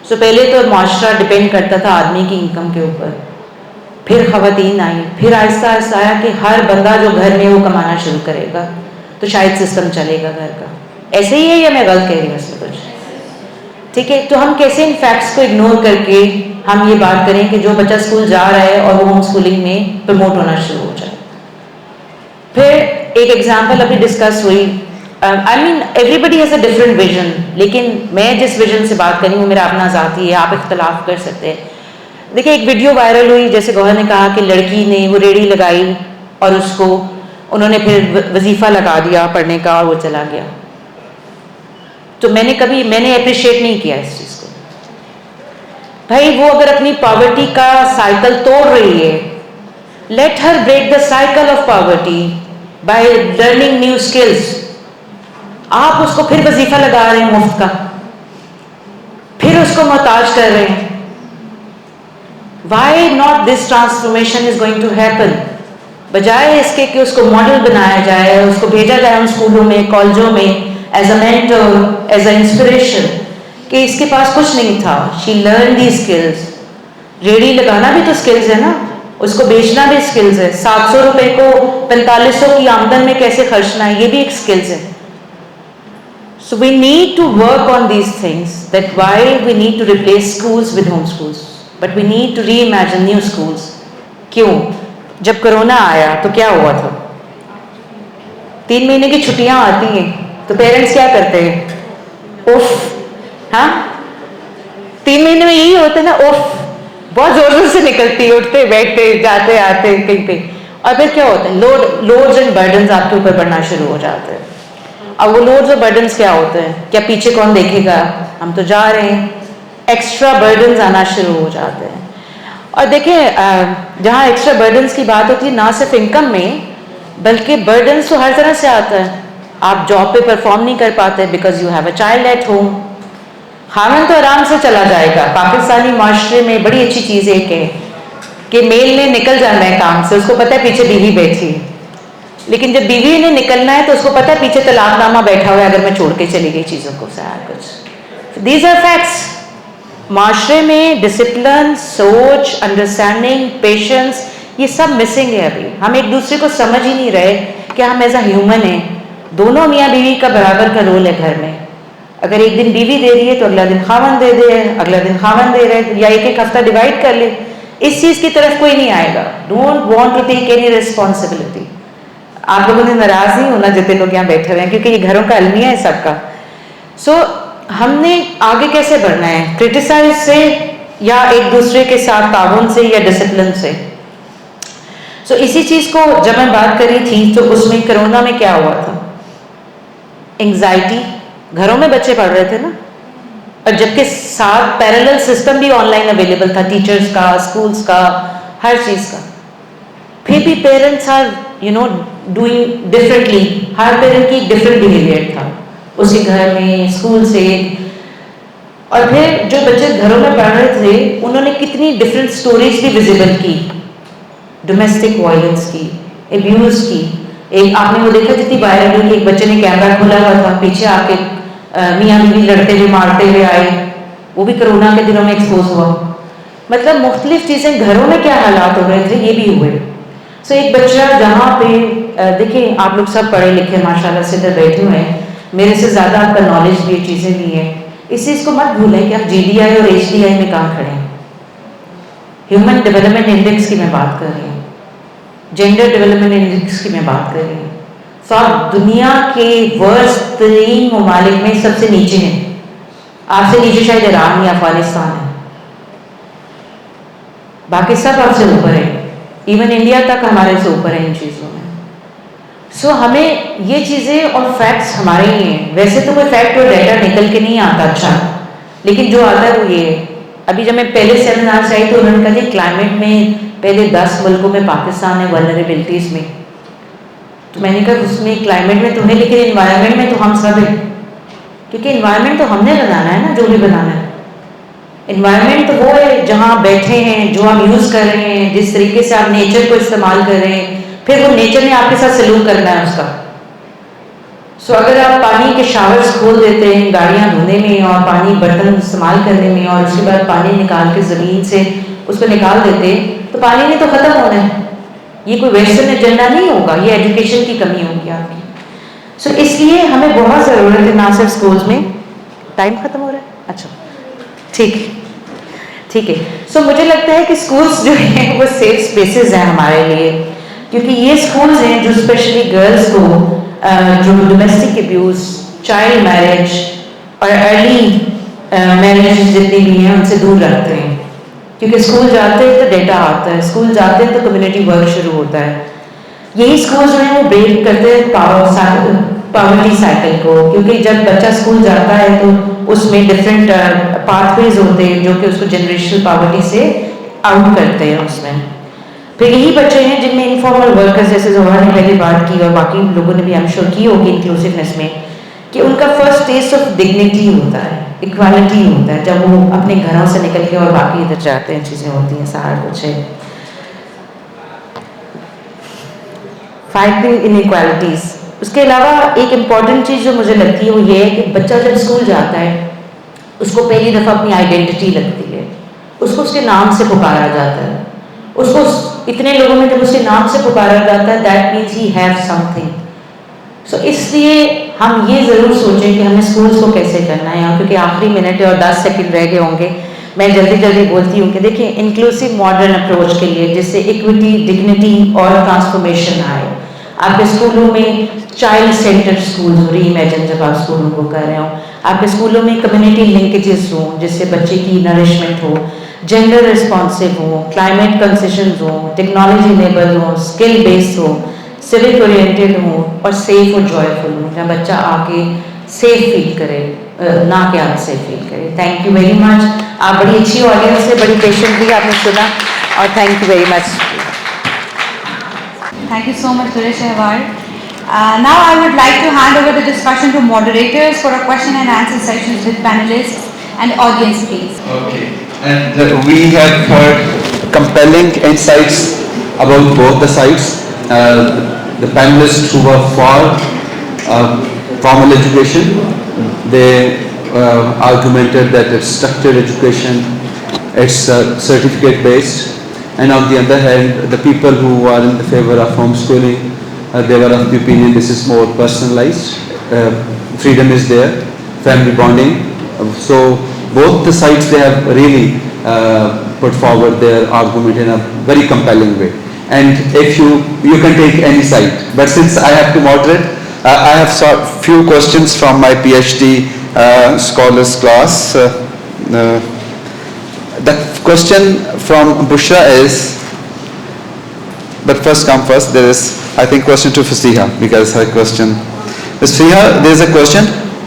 सो पहले तो माशरा डिपेंड करता था आदमी की इनकम के ऊपर, फिर ख़वातीन आई, फिर आहिस्ता आहिस्ता आया कि हर बंदा जो घर में वो कमाना शुरू करेगा तो शायद सिस्टम चलेगा घर का। ऐसे ही है या मैं गलत कह रही हूँ इसमें कुछ? ठीक है, तो हम कैसे इन फैक्ट्स को इग्नोर करके हम ये बात करें कि जो बच्चा स्कूल जा रहा है और वो होम स्कूलिंग में प्रमोट होना शुरू हो जाए। फिर एक एग्जांपल अभी डिस्कस हुई, I mean everybody has a different vision, लेकिन मैं जिस विजन से बात करी हूँ मेरा अपना ज़ाती है, आप इख्तलाफ कर सकते हैं। देखिए एक वीडियो वायरल हुई, जैसे गौहर ने कहा कि लड़की ने वो रेडी लगाई और उसको उन्होंने फिर वजीफ़ा लगा दिया पढ़ने का और वो चला गया। तो मैंने अप्रिशिएट नहीं किया इस चीज़ को। भाई वो अगर अपनी पॉवर्टी का साइकिल तोड़ रही है, let her break the cycle of poverty by learning new skills. आप उसको फिर वजीफा लगा रहे हैं मुफ्त का, फिर उसको मोहताज कर रहे हैं। Why not this transformation is going to happen? बजाय इसके कि उसको मॉडल बनाया जाए, उसको भेजा जाए उन स्कूलों में कॉलेजों में as a mentor, as a inspiration, कि इसके पास कुछ नहीं था, शी लर्न दी स्किल्स। रेडी लगाना भी तो स्किल्स है ना, उसको बेचना भी स्किल्स है। 700 रुपए को 4500 की आमदन में कैसे खर्चना है, ये भी एक स्किल्स है। So we need to work on these things, that why we need to replace schools with home schools, but we need to reimagine new schools. क्यों? जब कोरोना आया तो क्या हुआ था? 3 महीने की छुट्टियां आती हैं तो पेरेंट्स क्या करते हैं? उफ, हाँ 3 महीने में यही होता है ना, उफ, बहुत जोर जोर से निकलती, उठते बैठते जाते आते कहीं पे, और फिर क्या होता है? लोड्स एंड बर्डन्स आपके ऊपर बढ़ना शुरू हो जाते हैं। अब वो लोड्स और बर्डन्स क्या होते हैं? क्या पीछे कौन देखेगा, हम तो जा रहे हैं, एक्स्ट्रा बर्डन्स आना शुरू हो जाते हैं। और देखिए जहाँ एक्स्ट्रा बर्डन्स की बात होती है, ना सिर्फ इनकम में बल्कि बर्डन्स तो हर तरह से आता है। आप जॉब पे परफॉर्म नहीं कर पाते because you have a child at home. Khaman तो आराम से चला जाएगा। पाकिस्तानी माशरे में बड़ी अच्छी चीज़ एक है कि मेल ने निकल जाना है काम से, उसको पता है पीछे बीवी बैठी, लेकिन जब बीवी ने निकलना है तो उसको पता है पीछे तलाकनामा बैठा हुआ है अगर मैं छोड़ के चली गई चीज़ों को, सारा कुछ। These are facts. माशरे में डिसिप्लिन, सोच, अंडरस्टैंडिंग, पेशेंस, ये सब मिसिंग है। अभी हम एक दूसरे को समझ ही नहीं रहे कि हम एज अ ह्यूमन हैं। दोनों मियाँ बीवी का बराबर का रोल है घर में। अगर एक दिन बीवी दे रही है तो अगला दिन खावन दे दे, अगला दिन खावन दे रहे, या एक हफ्ता डिवाइड कर ले। इस चीज़ की तरफ कोई नहीं आएगा। Don't want to take any responsibility. आप लोगों ने नाराज नहीं होना जितने लोग यहाँ बैठे हुए हैं, क्योंकि ये घरों का अलमिया है सबका। सो हमने आगे कैसे बढ़ना है? क्रिटिसाइज से, या एक दूसरे के साथ ताउन से, या डिसिप्लिन से। सो इसी चीज़ को जब मैं बात करी थी तो उसमें कोरोना में क्या हुआ था? एंग्जाइटी, घरों में बच्चे पढ़ रहे थे ना, और जबकि साथ पैरेलल सिस्टम भी ऑनलाइन अवेलेबल था, टीचर्स का, स्कूल्स का, हर चीज़ का। फिर भी पेरेंट्स आर डूइंग डिफरेंटली। हर पेरेंट की डिफरेंट बिहेवियर था उसके घर में, स्कूल से। और फिर जो बच्चे घरों में पढ़ रहे थे उन्होंने कितनी डिफरेंट स्टोरीज भी विजिबल की, डोमेस्टिक वायलेंस की, एब्यूज की। एक आपने वो देखा जितनी वायरल हुई कि एक बच्चे ने कैमरा खोला हुआ था, पीछे आके मियाँ बीवी लड़ते हुए मारते हुए आए, वो भी कोरोना के दिनों में एक्सपोज हुआ। मतलब मुख्तलिफ चीज़ें घरों में क्या हालात हो रहे थे ये भी हुए। सो एक बच्चा जहाँ पे देखिए आप लोग सब पढ़े लिखे माशाल्लाह से इधर बैठे हुए हैं, मेरे से ज़्यादा आपका नॉलेज भी चीज़ें भी है। इस चीज़ को मत भूलें कि आप GDI और HDI में कहाँ खड़े हैं। ह्यूमन डेवलपमेंट इंडेक्स की मैं बात कर रही हूँ, जेंडर डेवलपमेंट इंडेक्स की मैं बात कर रही हूँ। तो आप दुनिया के वर्स्ट तरीन ममालिक में सबसे नीचे हैं। आपसे नीचे शायद ईरान या अफगानिस्तान है, बाकी सब आपसे ऊपर है, इवन इंडिया तक हमारे से ऊपर है इन चीज़ों में। सो हमें ये चीज़ें और फैक्ट्स हमारे ही हैं। वैसे तो कोई फैक्ट और डेटा निकल के नहीं आता अच्छा, लेकिन जो आता है वो ये है। अभी जब मैं पहले सेमिनार से आई तो उन्होंने कहा कि क्लाइमेट में पहले 10 मुल्कों में पाकिस्तान है वल्नरेबिलिटीज़ में। तो मैंने कहा उसमें क्लाइमेट में तो है, लेकिन इन्वायरमेंट में तो हम सब हैं, क्योंकि इन्वायरमेंट तो हमने बनाना है ना, जो भी बनाना है। इन्वायरमेंट तो वो है जहाँ बैठे हैं, जो आप यूज़ कर रहे हैं, जिस तरीके से आप नेचर को इस्तेमाल कर रहे हैं, फिर वो नेचर ने आपके साथ सलूक करना है उसका। सो अगर आप पानी के शावर्स खोल देते हैं गाड़ियाँ धोने में और पानी बर्तन इस्तेमाल करने में, और उसके बाद पानी निकाल के ज़मीन से उसको निकाल देते हैं, तो पानी ने तो ख़त्म होना है। ये कोई वेस्टर्न एजेंडा नहीं होगा, ये एजुकेशन की कमी होगी आपकी। सो इसलिए हमें बहुत ज़रूरत है, ना सिर्फ स्कूल्स में। टाइम ख़त्म हो रहा है, अच्छा ठीक है। सो मुझे लगता है कि स्कूल्स जो हैं वो सेफ स्पेसेस हैं हमारे लिए, क्योंकि ये स्कूल्स हैं जो स्पेशली गर्ल्स को जो डोमेस्टिक अब्यूज़, चाइल्ड मैरिज और अर्ली मैरिज जितनी भी हैं उनसे दूर रखते हैं। क्योंकि स्कूल जाते हैं तो डेटा आता है, स्कूल जाते हैं तो कम्युनिटी वर्क शुरू होता है। यही स्कूल जो है वो ब्रेक करते हैं पॉवर्टी साइकिल को, क्योंकि जब बच्चा स्कूल जाता है तो उसमें डिफरेंट पाथवेज होते हैं जो कि उसको जनरेशनल पॉवर्टी से आउट करते हैं उसमें। फिर यही बच्चे हैं जिनमें इनफॉर्मल वर्कर्स, जैसे जोहरा ने पहले बात की और बाकी लोगों ने भी आई एम श्योर की होगी इंक्लूसिवनेस में, कि उनका फर्स्ट टेस्ट ऑफ डिग्निटी होता है, इक्वालिटी होता है, जब वो अपने घरों से निकल के और बाकी इधर जाते हैं, चीज़ें होती हैं, सारा कुछ है। Fighting inequalities. उसके अलावा एक इम्पॉर्टेंट चीज़ जो मुझे लगती है वो ये है कि बच्चा जब स्कूल जाता है उसको पहली दफ़ा अपनी आइडेंटिटी लगती है, उसको उसके नाम से पुकारा जाता है। उसको इतने लोगों में जब उसके नाम से पुकारा जाता है, that means he have something. So इसलिए हम ये ज़रूर सोचें कि हमें स्कूल्स को कैसे करना है। क्योंकि आखिरी मिनट और 10 सेकंड रह गए होंगे, मैं जल्दी बोलती हूँ कि देखिए इंक्लूसिव मॉडर्न अप्रोच के लिए जिससे इक्विटी, डिग्निटी और ट्रांसफॉर्मेशन आए। आपके स्कूलों में चाइल्ड सेंटर स्कूल हो, रीइमेजिन जब आप स्कूलों को कर रहे हो, आपके स्कूलों में कम्युनिटी लिंकेजेस हों जिससे बच्चे की नरिशमेंट हो, जेंडर रिस्पॉन्सिव हो, क्लाइमेट कंसेशंस हो, टेक्नोलॉजी इनेबल हो, स्किल बेस्ड हो, सिविक ओरिएंटेड हो और सेफ और जॉयफुल हो, जहाँ बच्चा आके सेफ फील करे, ना कि अनसेफ फील करे। Thank you very much. आप बड़ी अच्छी ऑडियंस से बड़ी पेशेंटली आपने सुना और thank you very much. Thank you so much, Duresh Ehwar. Now I would like to hand over the discussion to moderators for a question and answer sessions with panelists and audience, please. Okay. And we have heard compelling insights about both the sides. The panelists who were for formal education, they argumented that it's structured education, it's certificate based. And on the other hand, the people who are in the favor of homeschooling, they were of the opinion this is more personalized, freedom is there, family bonding. So both the sides, they have really put forward their argument in a very compelling way. And if you can take any side, but since I have to moderate, I have few questions from my PhD scholars class. The question from Bushra is, but first come first, there is, I think, question to Fasiha, because her question. Ms. Fasiha, there is a question,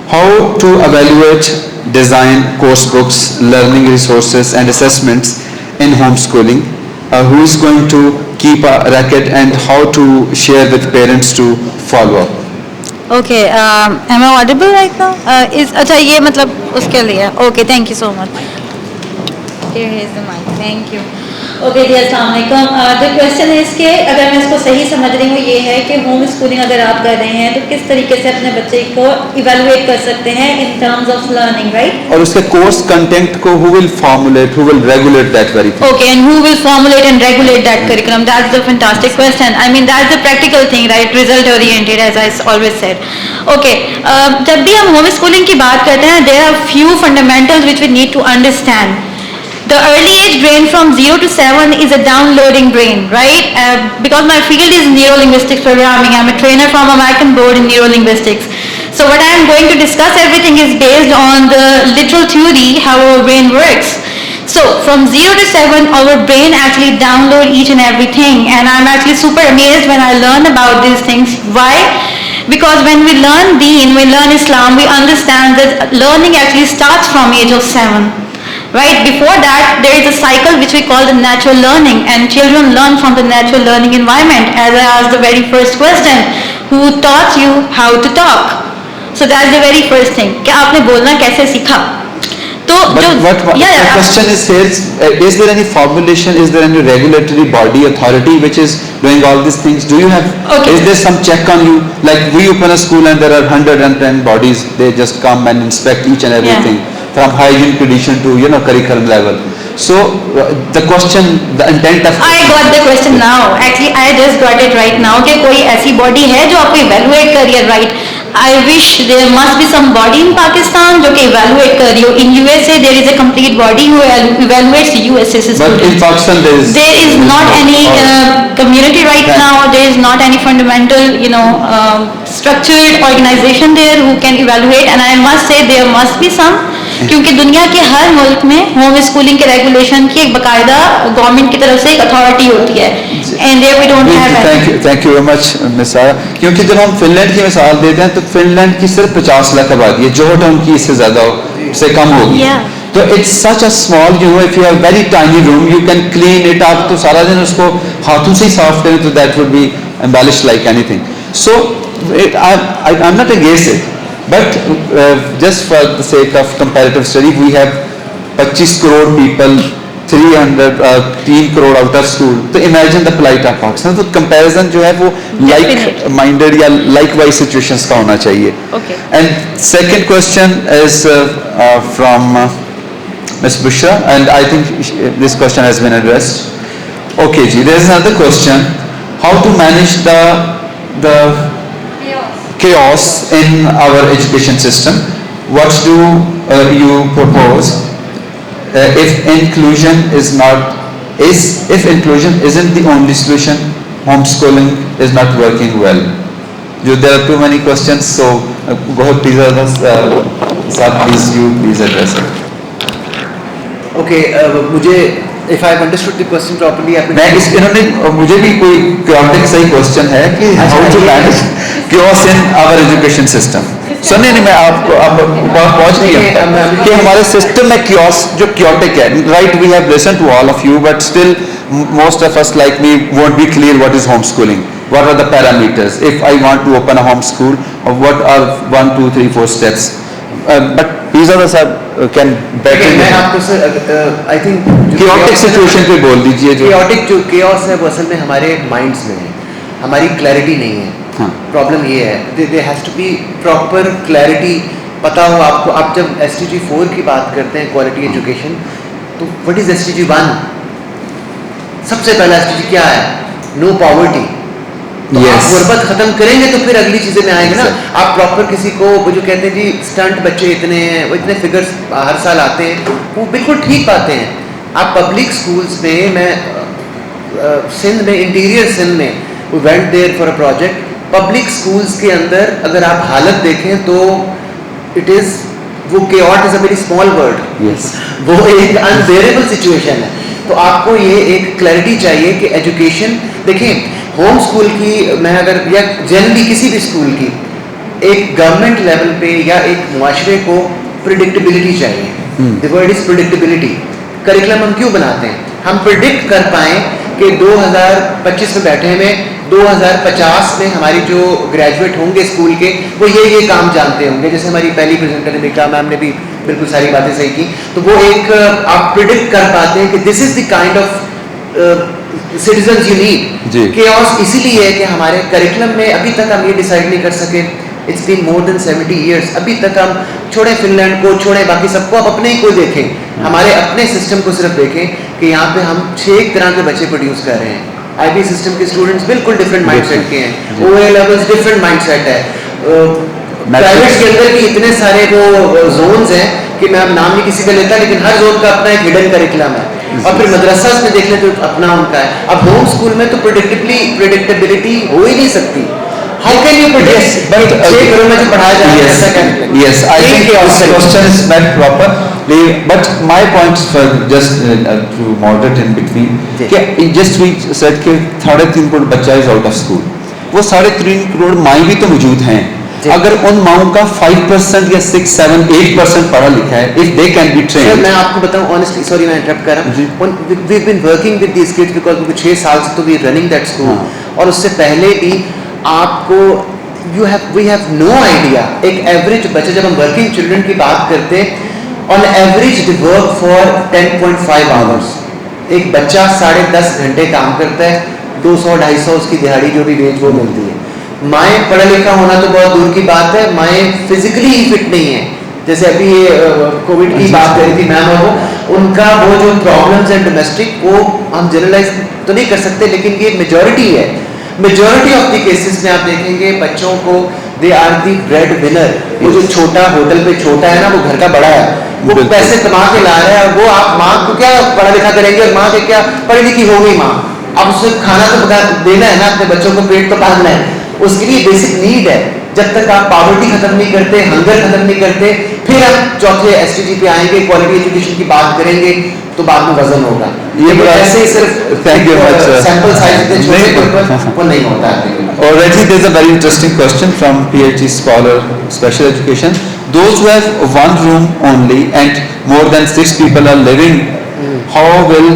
how to evaluate, design course books, learning resources and assessments in homeschooling? Who is going to keep a record and how to share with parents to follow up? Okay am I audible right now is अच्छा ये मतलब उसके लिए okay thank you so much here is the mic thank you okay जी अस्सलाम वालेकुम the question is के अगर मैं इसको सही समझ रही हूँ ये है कि होम स्कूलिंग अगर आप कर रहे हैं तो किस तरीके से अपने बच्चे को इवेलुएट कर सकते हैं in terms of learning right और उसके कोर्स कंटेंट को who will formulate, who will regulate that very thing. Okay, and who will formulate and regulate that curriculum? That's the fantastic question. I mean, that's the practical thing, right? Result oriented, as I always said. Okay, जब भी हम home schooling की बात करते हैं, there are few fundamentals which we need to understand. The early age brain from 0 to 7 is a downloading brain, right? Because my field is neurolinguistics programming. I'm a trainer from American Board in neurolinguistics. So what I am going to discuss, everything is based on the literal theory, how our brain works. So from 0 to 7, our brain actually download each and everything, and I'm actually super amazed when I learn about these things. Why? Because when we learn Deen, we learn Islam, we understand that learning actually starts from age of 7. Right? Before that, there is a cycle which we call the natural learning, and children learn from the natural learning environment. As I asked the very first question, who taught you how to talk? So that's the very first thing. कि आपने बोलना कैसे सीखा? तो But the question is here, is there any formulation, is there any regulatory body, authority which is doing all these things? Do you have, is there some check on you? Like we open a school and there are 110 bodies, they just come and inspect each and everything. From hygiene condition to curriculum level. So the question, the intent of I got the question now. Actually, I just got it right now. कि कोई ऐसी body है जो आपको evaluate कर रही है, right? I wish there must be some body in Pakistan जो कि evaluate कर रही हो. In USA there is a complete body who evaluates USS students. But in Pakistan there is not any community right now. There is not any fundamental structured organization there who can evaluate. And I must say there must be some. क्योंकि दुनिया के हर मुल्क में home schooling के regulation की एक बकायदा government की तरफ से एक अथॉरिटी होती है and there we don't have thank you very much miss आया क्योंकि जब हम फिनलैंड की मिसाल देते हैं तो फिनलैंड की सिर्फ 50 लाख आबादी है जोहर्टन की इससे ज्यादा से कम होगी तो it's such a small if you have very tiny room you can clean it आप तो सारा दिन उसको हाथों से ही साफ करें तो that would be embellished like anything so I am not against it But just for the sake of comparative study, we have 25 crore people, 3 crore out of school. So imagine the plight of Pakistan. So comparison जो है वो like-minded या likewise situations का होना चाहिए. Okay. And second question is from Ms. Bushra, and I think this question has been addressed. Okay, ji. There is another question: how to manage the chaos in our education system? What do you propose if inclusion if inclusion isn't the only solution, homeschooling is not working well? There are too many questions, so please address it. Okay, if I have understood the question properly, इन्होंने मुझे भी कोई chaotic सही question है कि how to manage chaos in our education system. सुनिए नहीं मैं आपको आप पहुंच गया कि हमारे system में chaos जो chaotic है. Right, we have listened to all of you, but still most of us like me won't be clear what is homeschooling. What are the parameters? If I want to open a home school, what are 1, 2, 3, 4 steps? But these are the can better. मैं आपको sir I think chaotic situation पे बोल दीजिए जो chaotic जो chaos है वो असल में हमारे minds में है, हमारी clarity नहीं है. Problem ये है, there has to be proper clarity. पता हो आपको, आप जब STG 4 की बात करते हैं quality education, तो what is STG 1? सबसे पहला STG क्या है? No poverty. तो आप गुर्बत खत्म करेंगे तो फिर अगली चीजें में आएंगे ना. आप प्रॉपर किसी को वो जो कहते हैं जी स्टंट बच्चे इतने हैं, वो इतने फिगर्स हर साल आते हैं, वो बिल्कुल ठीक बातें हैं. आप पब्लिक स्कूल्स में, मैं सिंध में, इंटीरियर सिंध में, we went there for a project. Public schools के अंदर अगर आप हालत देखें तो इट इज वो chaos is a very small word. वो एक अनबेरेबल सिचुएशन है. तो आपको ये एक क्लैरिटी चाहिए कि एजुकेशन, देखें होम स्कूल की, मैं अगर या जनरली किसी भी स्कूल की, एक गवर्नमेंट लेवल पे या एक मुआशरे को प्रिडिक्टेबिलिटी चाहिए. The word is predictability. Curriculum हम क्यों बनाते हैं? हम प्रिडिक्ट कर पाएं कि 2025 में बैठे में 2050 में हमारी जो ग्रेजुएट होंगे स्कूल के वो ये काम जानते होंगे। जैसे हमारी पहली प्रेजेंटर निका मैम ने भी बिल्कुल सारी बातें सही की, तो वो एक आप प्रिडिक्ट कर पाते हैं कि this is the kind of citizens you need. Chaos इसीलिए है कि हमारे करिकुलम में अभी तक हम ये डिसाइड नहीं कर सके, it's been more than 70 years, अभी तक हम छोड़े फिनलैंड को, छोड़े बाकी सबको, अब अपने ही को देखें, हमारे अपने सिस्टम को सिर्फ देखें कि यहाँ पे हम 6 तरह के बच्चे प्रोड्यूस कर रहे हैं। IB सिस्टम के स्टूडेंट्स बिल्कुल डिफरेंट माइंडसेट के हैं, OA लेवल्स डिफरेंट माइंडसेट है, प्राइवेट के अंदर भी इतने सारे वो जोन्स हैं कि मैं अब नाम नहीं किसी का लेता, लेकिन हर जोन का अपना एक हिडन करिकुलम है। और फिर मदरसा में देख लें तो अपना उनका है। अब होम स्कूल में तो प्रेडिक्टेबिलिटी हो ही नहीं सकती। How can you predict? But 6 घरों में जो पढ़ाया जा रहा है ऐसा कैसे? Yes, I think this question is not proper. But my point for just to moderate in between, कि just we said कि 3.5 करोड़ बच्चा is out of school. वो 3.5 करोड़ माएँ भी तो मौजूद हैं। अगर उन माओं का 5% या 6, 7, 8% पढ़ा लिखा है, if they can be trained. मैं आपको बताऊं honestly, sorry मैं interrupt कर रहा हूँ, we've been working with these kids because क्योंकि 6 साल से तो we running that school, और उससे पहले भी आपको we have no idea, एक एवरेज बच्चा, जब हम वर्किंग चिल्ड्रन की बात करते हैं, on average they work for 10.5 hours। एक बच्चा 10.5 घंटे काम करता है, 200-250 उसकी दिहाड़ी जो भी वेज वो मिलती है। माएँ पढ़ा लिखा होना तो बहुत दूर की बात है, माएँ फिजिकली ही फिट नहीं है। जैसे अभी ये कोविड की बात कर रही थी मैम, और वो उनका वो जो प्रॉब्लम्स है डोमेस्टिक, वो हम जनरलाइज तो नहीं कर सकते, लेकिन ये मेजॉरिटी है। मेजॉरिटी ऑफ द केसेस में आप देखेंगे बच्चों को they are the breadwinner. वो जो छोटा होटल पे छोटा है ना, वो घर का बड़ा है, वो पैसे कमा के ला रहा है, और वो आप माँ को क्या पढ़ा लिखा करेंगे, और माँ के क्या पढ़ी लिखी हो गई माँ, अब उसे खाना तो देना है ना, अपने बच्चों को पेट तो पालना है, उसके लिए बेसिक नीड है। जब तक आप पॉवर्टी खत्म नहीं करते, हंगर खत्म नहीं करते, फिर हम चौथे STG पे आएंगे, क्वालिटी एजुकेशन की बात करेंगे, तो बाद में वजन होगा। ये ऐसे ही सिर्फ सैंपल साइज इतने छोटे पर वो नहीं होता है। Already there is a very interesting question from PhD scholar special education. Those who have one room only and more than 6 people are living, how will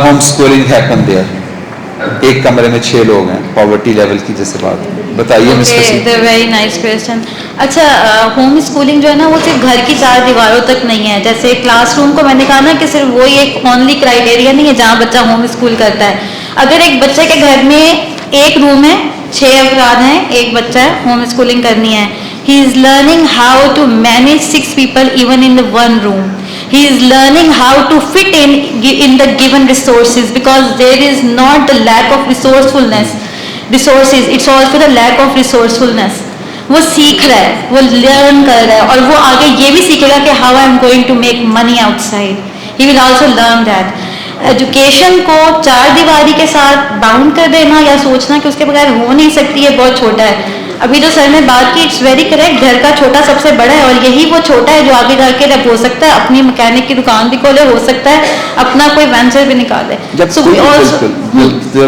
homeschooling happen there? एक कमरे में 6 लोग हैं, पॉवर्टी लेवल की जैसे बात बताइए। Very nice question. अच्छा, होम स्कूलिंग जो है ना, वो सिर्फ घर की 4 दीवारों तक नहीं है। जैसे क्लासरूम को मैंने कहा ना कि सिर्फ वही एक ओनली क्राइटेरिया नहीं है जहाँ बच्चा होम स्कूल करता है। अगर एक बच्चे के घर में एक रूम है, 6 अफराद हैं, एक बच्चा है, होम स्कूलिंग करनी है, he is learning how to manage 6 people even in the one room. He is learning how to fit in the given resources, because there is not the lack of resources, it's also the lack of resourcefulness. वो सीख रहा है, वो learn कर रहा है, और वो आगे ये भी सीखेगा कि how I am going to make money outside. He will also learn that. Education को 4 दीवारी के साथ बाउंड कर देना या सोचना कि उसके बगैर हो नहीं सकती है, बहुत छोटा है। अभी जो सर ने बात की, इट्स वेरी करेक्ट, घर का छोटा सबसे बड़ा है, और यही वो छोटा है जो आगे जाके रब हो सकता है, अपनी मैकेनिक की दुकान भी खोले, हो सकता है अपना कोई वेंचर भी निकाले। जब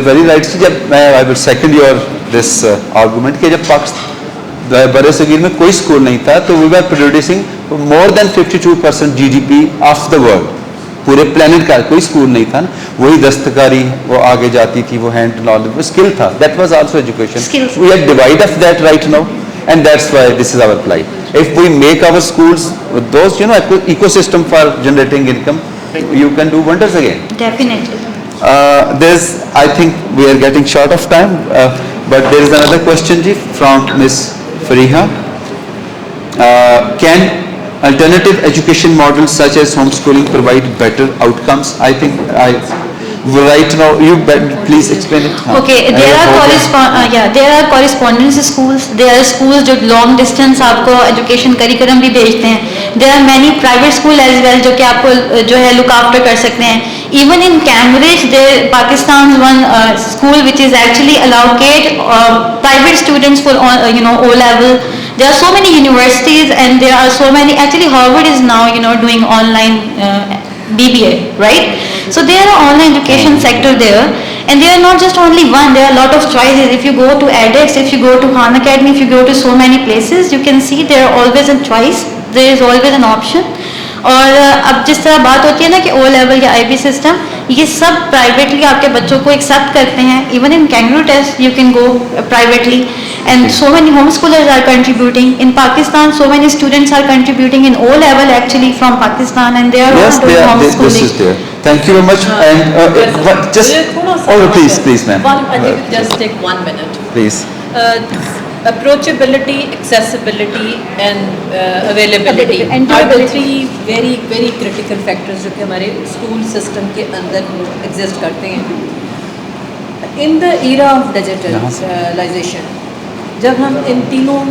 वेरी राइट, जब I will second your this argument कि जब पाकिस्तान बड़े सगीर में कोई स्कूल नहीं था, तो we were producing more than 52% GDP of the world. पूरे प्लेनेट का कोई स्कूल नहीं था ना, वही दस्तकारी वो आगे जाती थी, वो हैंड नॉलेज, वो स्किल था, that was also education. We have divide of that right now, and that's why this is our plight. If we make our schools with those ecosystem for generating income, you can do wonders again. Definitely. There's, I think we are getting short of time, but there is another question ji from Miss Fariha. Can alternative education models such as homeschooling provide better outcomes? I think right now you please explain it. Okay, there are correspondence schools, there are schools जो long distance आपको education curriculum भी भेजते हैं, there are many private school as well जो कि आपको जो है look after कर सकते हैं। Even in Cambridge, there Pakistan's one school which is actually allocate private students for O level. There are so many universities, and there are so many, actually Harvard is now doing online BBA, right? So there are online education sector there, and there are not just only one, there are a lot of choices. If you go to edX, if you go to Khan Academy, if you go to so many places, you can see there are always a choice, there is always an option. और अब जिस तरह बात होती है ना कि O level या IB सिस्टम, ये सब प्राइवेटली आपके बच्चों को एक्सेप्ट करते हैं. Even in Kangaroo test you can go privately, and so many home schoolers are contributing in Pakistan. So many students are contributing in O level actually from Pakistan, and they are Yes, all doing this is homeschooling. there. Thank you very much. And just, oh please ma'am. Just take 1 minute. Please. Approachability, accessibility and availability And are the three very very critical factors जो कि हमारे school system के अंदर exist करते हैं. In the era of digitalization, जब हम इन तीनों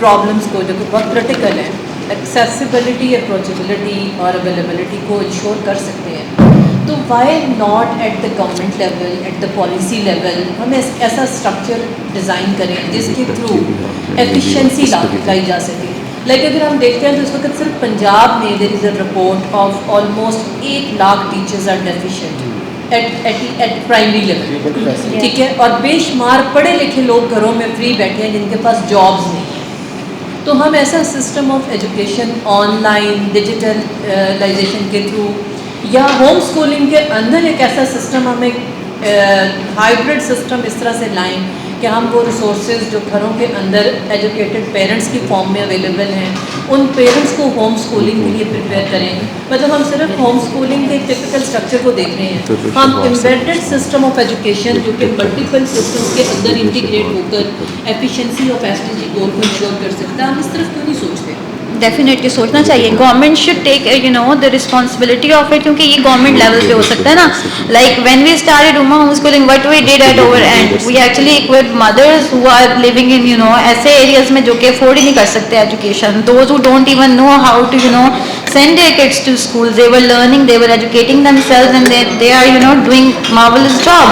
problems को जो कि बहुत critical हैं, accessibility, approachability और availability को ensure कर सकते हैं, तो why not at the government level, at the policy level हम ऐसा structure design करें जिसके through efficiency लाई जा सके. Like अगर हम देखते हैं तो इस वक्त सिर्फ पंजाब में there is a report of almost 8 lakh teachers are deficient at primary level. ठीक है, और बेशुमार पढ़े लिखे लोग घरों में फ्री बैठे हैं जिनके पास jobs नहीं है. तो हम ऐसा system of education online digitalization के थ्रू या होम स्कूलिंग के अंदर एक ऐसा सिस्टम हम एक हाइब्रिड सिस्टम इस तरह से लाएं कि हम वो रिसोर्सेज जो घरों के अंदर एजुकेटेड पेरेंट्स की फॉर्म में अवेलेबल हैं उन पेरेंट्स को होम स्कूलिंग के लिए प्रिपेयर करें. मतलब हम सिर्फ होम स्कूलिंग के टिपिकल स्ट्रक्चर को देख रहे हैं, हम एम्बेडेड सिस्टम ऑफ एजुकेशन जो कि मल्टीपल सिस्टम्स के अंदर इंटीग्रेट होकर एफिशिएंसी ऑफ एसडीजी गोल को इंश्योर कर सकता है. हम इस तरफ क्यों नहीं सोचते? डेफिनेटली सोचना चाहिए. Government should take the responsibility of it, क्योंकि ये गवर्नमेंट लेवल पे हो सकता है ना. Like when we started Uma home schooling, what we did at over and we actually equipped mothers who are living in ऐसे एरियाज में जो कि अफोर्ड ही नहीं कर सकते education. Those who don't even know how to send their kids to school. They were learning, they were educating themselves, and they are doing marvelous job.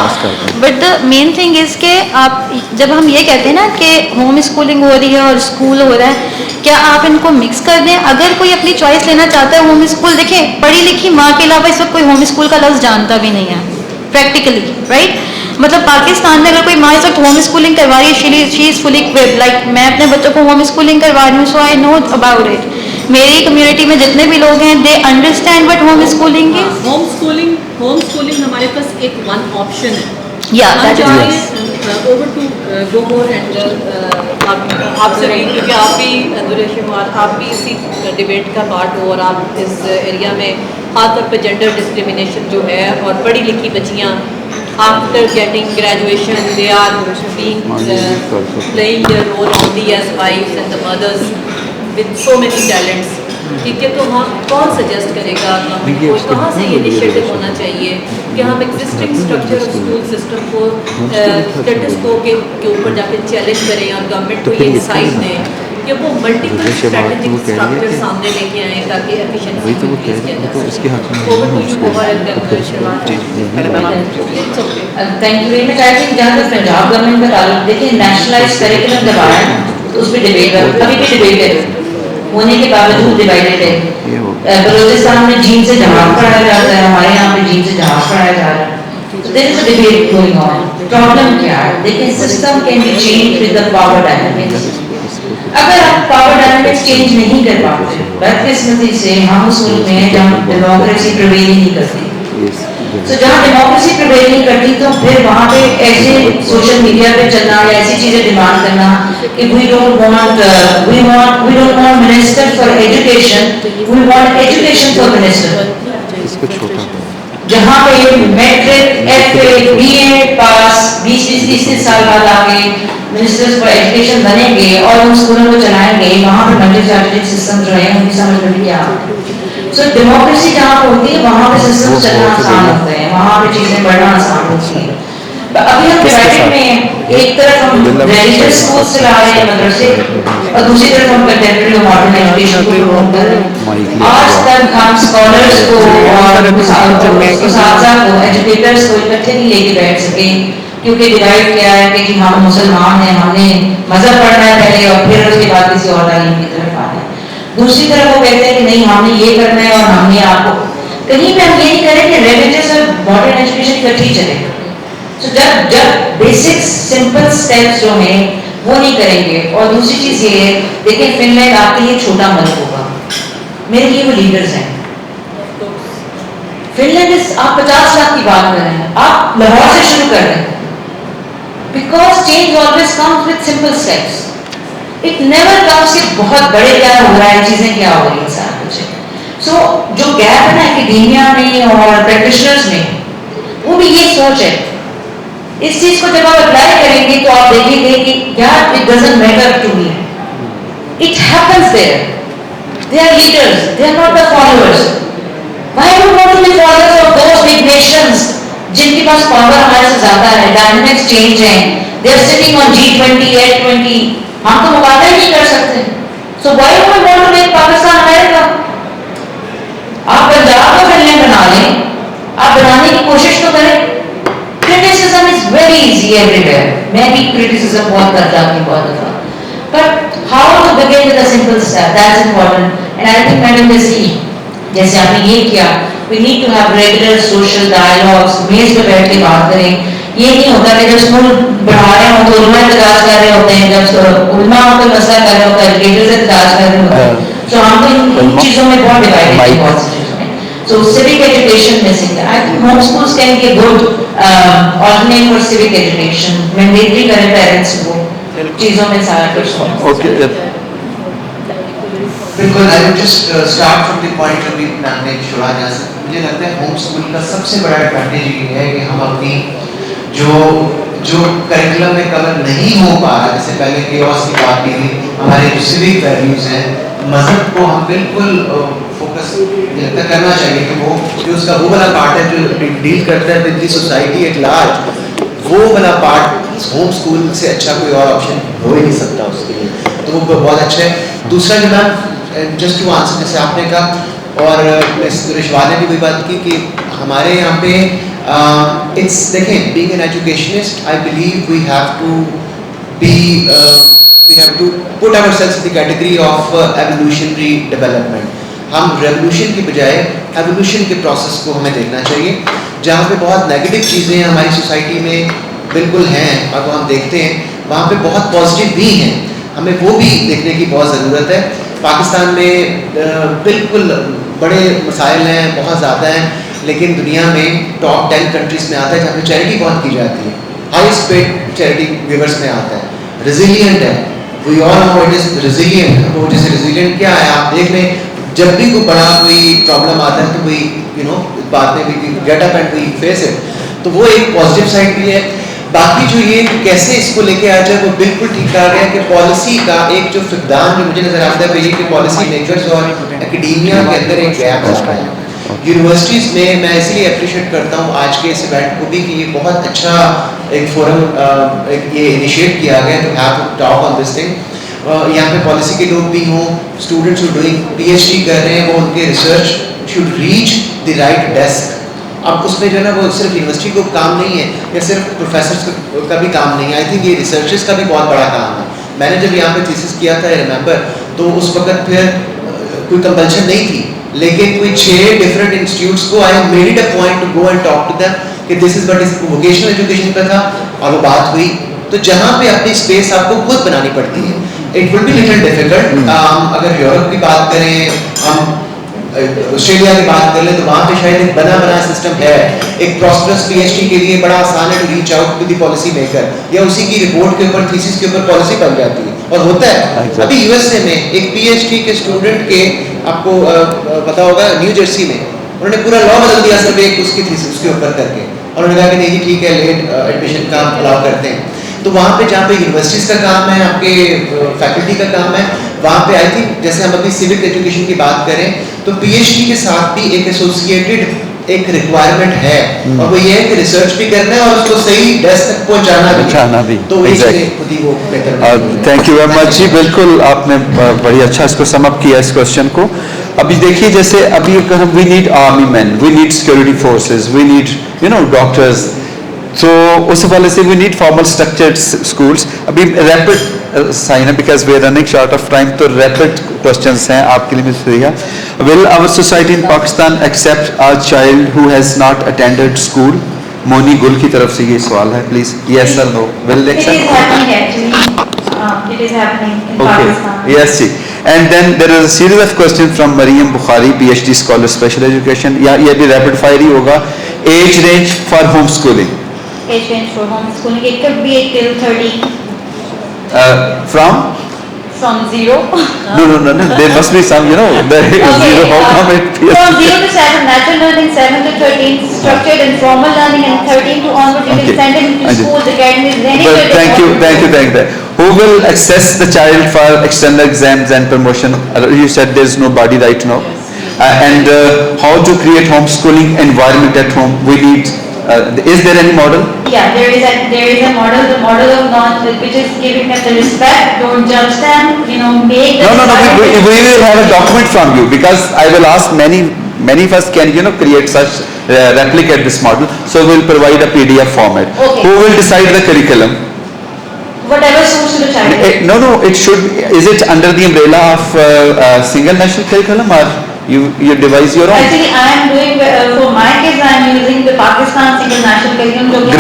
But the main thing is कि आप जब हम ये कहते हैं ना कि home schooling हो रही है और स्कूल हो रहा है, क्या आप इनको मिक्स कर दें? अगर कोई अपनी चॉइस लेना चाहता है होम स्कूल, देखें पढ़ी लिखी माँ के अलावा इस वक्त कोई होम स्कूल का लफ्ज़ जानता भी नहीं है प्रैक्टिकली, राइट? मतलब पाकिस्तान में अगर कोई माँ इस वक्त होम स्कूलिंग करवा रही है, she is fully equipped. Like मैं अपने बच्चों को होम स्कूलिंग करवा रही हूँ, so I know about it. मेरी कम्युनिटी में जितने भी लोग हैं, they understand what home schooling is. Home schooling हमारे पास एक वन ऑप्शन है. Over to go more and आपसे भी, क्योंकि आप भी दुरेशुमार आप भी इसी डिबेट का पार्ट हो और आप इस एरिया में खासतौर पर जेंडर डिस्क्रिमिनेशन जो है और पढ़ी लिखी बच्चियाँ after getting graduation they are being playing their role only as wifes and the mothers with so many talents. ठीक है, तो हम कौन सजेस्ट करेगा को कहाँ से ये इनिशिएटिव होना चाहिए कि हम existing structure of school system को स्टेटस को के ऊपर जाके चैलेंज करें और गवर्नमेंट को ये इंसाइट दें कि वो मल्टीपल स्ट्रेटेजिक स्ट्रक्चर सामने लेके आएँ ताकि एफिशिएंसी इंक्रीज किया जा सके. Thank you very much. I think जहाँ तक पंजाब गवर्नमेंट का ताल्लुक, देखिए नेशनलाइज करिकुलम जब आया तो उस पर डिबेट अभी भी डिबेट है होने के बावजूद डिवाइडेड है. बलूचिस्तान में जीन से जवाब पढ़ाया जाता है, हमारे यहाँ पे जीन से जवाब पढ़ाया जा रहा है. तो there is a debate going on. Problem क्या है? देखिए system can be change with the power dynamics. अगर आप पावर डायनामिक्स चेंज नहीं कर पाते, बदकिस्मती से हम उस मुल्क में जहाँ डेमोक्रेसी प्रिवेल नहीं करती, तो जहाँ डेमोक्रेसी प्रिवेल नहीं करती तो फिर वहाँ पे ऐसे सोशल मीडिया पे चलना या ऐसी चीजें डिमांड करना कि we don't want minister for education, we want education for minister. जहाँ पे मैट्रिक FA BA पास 20-30 साल बाद आके मिनिस्टर्स फॉर एजुकेशन बनेंगे और उन स्कूलों को चलाएंगे, वहाँ पे मल्टी स्ट्रेटेजिक सिस्टम जो है उनकी समझ में क्या. सो डेमोक्रेसी जहाँ पे होती है वहाँ पे सिस्टम चलना आसान होता है, वहाँ पे चीजें बढ़ना आसान होती है. अभी हम प्राइवेट में एक तरफ हम रिलीजियस स्कूल चला रहे हैं मदरसे और दूसरी तरफ हम कंटेम्परेरी और मॉडर्न एजुकेशन को प्रमोट कर रहे हैं. आज तक हम स्कॉलर्स को और उस्ताद को एजुकेटर्स को इकट्ठे नहीं लेके बैठ सके, क्योंकि डिवाइड किया है कि हम मुसलमान हैं, हमने मजहब पढ़ना है पहले और फिर उसके बाद किसी और तालीम की तरफ आना है. दूसरी तरफ वो कहते हैं कि नहीं हमने ये करना है और हमने आपको कहीं पे हम ये नहीं करें कि रिलीजियस और मॉडर्न एजुकेशन इकट्ठी चले. तो जब बेसिक सिंपल स्टेप्स जो हैं वो नहीं करेंगे. और दूसरी चीज ये है, देखिए फिनलैंड आपके लिए छोटा मुल्क होगा, मेरे लिए वो लीडर्स हैं. फिनलैंड आप 50 लाख की बात कर रहे हैं, आप लाहौर से शुरू कर रहे हैं, because change always comes with simple steps. It never comes कि बहुत बड़े क्या हो रहा है, चीजें क्या हो रही है सारा कुछ. सो जो गैप है ना एकेडेमिया में और प्रैक्टिशनर्स में, वो भी ये सोच है. इस चीज को जब आप अप्लाई करेंगे तो आप देखेंगे कि यार it doesn't matter to me, it happens there. They are leaders, they are not the followers. Why do want to be followers of those big nations जिनके पास पावर हमारे से ज्यादा है, डायनामिक्स चेंज है, they are sitting on G20, H20. हम तो मुकाबला ही नहीं कर सकते. So why do we want to make Pakistan America? आप पंजाब को फिनलैंड बना लें, आप बनाने की कोशिश तो करें. Criticism is very easy everywhere. मैं भी क्रिटिसिज्म बहुत कर जाती हूँ बहुत दफा, but how to begin with a simple step, that's important. And I think madam ने सी जैसे आपने ये किया, we need to have regular social dialogues, मेज पे बैठ के बात करें. ये नहीं होता कि जब स्कूल बढ़ा रहे हो तो उलमा इंतजार कर रहे होते हैं, जब उलमा कोई मसला कर रहे होता है एजुकेटर से इंतजार कर रहे होते हैं. तो हम तो इन चीजों में बहुत डिवाइडेड हैं बहुत सी चीजों में. सो सिविक एजुकेशन मिसिंग है. I think home schools can be a good alternate for civic education. Mandatory करें पेरेंट्स को चीजों में सारा कुछ. Okay. बिल्कुल. आई would just start from the point अभी मैम ने छोड़ा जा सकता. मुझे लगता है होम स्कूल का सबसे बड़ा एडवांटेज ये है कि हम अपनी जो करिकुलम में कवर नहीं हो पा रहा, जैसे पहले केओस की बात की, हमारे जो सिविक वैल्यूज हैं, मजहब को हम बिल्कुल फोकस करना चाहिए कि वो जो उसका वो वाला पार्ट है जो डील करता है with the society at large, वो वाला पार्ट होम स्कूल से अच्छा कोई और ऑप्शन हो ही नहीं सकता उसके लिए. तो वो बहुत अच्छा है. दूसरा जो मैम जस्ट टू आंसर जैसे आपने कहा, और रिशवा ने भी वही बात की कि हमारे यहाँ पे it's again being an educationist, I believe we have to put ourselves in the category of evolutionary development. हम revolution की बजाय evolution के process को हमें देखना चाहिए. जहाँ पे बहुत नेगेटिव चीज़ें हमारी सोसाइटी में बिल्कुल हैं और वो हम देखते हैं, वहाँ पे बहुत पॉजिटिव भी हैं. हमें वो भी देखने की बहुत ज़रूरत है. पाकिस्तान में बिल्कुल बड़े मसाइल हैं, बहुत ज़्यादा हैं, लेकिन दुनिया में टॉप 10 कंट्रीज में आता है जहाँ पे चैरिटी बहुत की जाती है. हाईएस्ट पेड चैरिटी गिवर्स में आता है. रेजिलिएंट है. We all know it is resilient. वो जैसे रेजिलिएंट क्या है आप देख लें, जब भी कोई बड़ा कोई प्रॉब्लम आता है तो वी बाद में we get up and we face it. तो वो एक पॉजिटिव साइड भी है. बाकी जो ये कैसे इसको लेके आ जाए वो बिल्कुल ठीक कहा गया कि पॉलिसी का एक जो फुकदान जो मुझे नजर आता है वो ये कि पॉलिसी मेकर्स और एकेडेमिया के अंदर एक गैप आ रहा है. यूनिवर्सिटीज़ में मैं इसलिए अप्रिशिएट करता हूँ आज के इस इवेंट को भी कि ये बहुत अच्छा एक फोरम ये इनिशिएट किया गया to have talk on this thing. यहाँ पे पॉलिसी के लोग भी हों, स्टूडेंट्स जो डूइंग PhD कर रहे हैं वो उनके research should reach the right desk. अब उसमें जो है ना वो सिर्फ यूनिवर्सिटी को काम नहीं है या सिर्फ प्रोफेसर्स का भी काम नहीं है. आई थिंक ये रिसर्चर्स का भी बहुत बड़ा काम है. मैंने जब यहाँ पे थीसिस किया था रिमेंबर, तो उस वक्त फिर कोई कंपल्शन नहीं थी, लेकिन कोई 6 डिफरेंट इंस्टीट्यूट्स को I made it a point to go and talk to them कि this is what is vocational education पे था, और वो बात हुई. तो जहाँ पे अपनी स्पेस आपको खुद बनानी पड़ती है, it will be little difficult. अगर यूरोप की बात करें, हम ऑस्ट्रेलिया की बात कर ले, तो वहाँ पे शायद एक बना सिस्टम है. एक प्रॉस्पेरस PhD के लिए बड़ा आसान है to reach out to the policy maker, या उसी की रिपोर्ट के ऊपर थीसिस के ऊपर पॉलिसी बन जाती है. और होता है अभी USA में एक PhD के स्टूडेंट के, आपको पता होगा न्यू जर्सी में उन्होंने पूरा लॉ बदल दिया सिर्फ एक उसकी थीसिस के ऊपर करके, और उन्होंने कहा कि नहीं जी ठीक है, लेट एडमिशन का अलाउ करते हैं. तो वहाँ पे जहाँ पे यूनिवर्सिटीज़ का काम है, आपके फैकल्टी का काम है, वहाँ पे आई थिंक जैसे हम अभी सिविक एजुकेशन की बात करें तो PhD के साथ भी एक एसोसिएटेड एक रिक्वायरमेंट है, और वो ये है कि रिसर्च भी करना है और उसको सही डेस्क तक पहुँचाना भी. तो खुद ही वो बेहतर. थैंक यू वेरी मच जी. बिल्कुल आपने बड़ी अच्छा इसको सम अप किया इस क्वेश्चन को. अभी देखिए जैसे अभी अगर we need army man, we need security forces, we need doctors, तो उस हवाले से we need formal structured schools. अभी रैपिड साइन है because we are running short of time, तो रैपिड क्वेश्चंस हैं आपके लिए मिल. Will our society in Pakistan accept a child who has not attended school? Moni Gul की तरफ से ये सवाल है. प्लीज यस और no. Will accept? it is happening in Okay. Pakistan. Yes, see. And then there is a series of questions from Mariam Bukhari, PhD scholar, special education. या ये भी rapid fire ही होगा. Age range for homeschooling. Age range for homeschooling, it could be 8 till 13, From? from 0. No. There must be some, the zero. How come it? From 0 to 7, natural learning, 7 to 13, structured and formal learning, and 13 to onward, you Okay. can send him to I did. schools, academies, But anywhere. thank you. Who will access the child for external exams and promotion? You said there's no body right now. And how to create homeschooling environment at home? We need. Is there any model? Yeah, there is a model, the model of not, which is giving them the respect, don't judge them, make them. No. We will have a document from you because I will ask many of us can create such replicate this model. So we'll provide a PDF format. Okay. Who will decide the curriculum? Whatever suits to the child. No. It should. Is it under the umbrella of single national curriculum or you devise your own? Actually, I am doing, for my kids, I am using the Pakistan single national curriculum.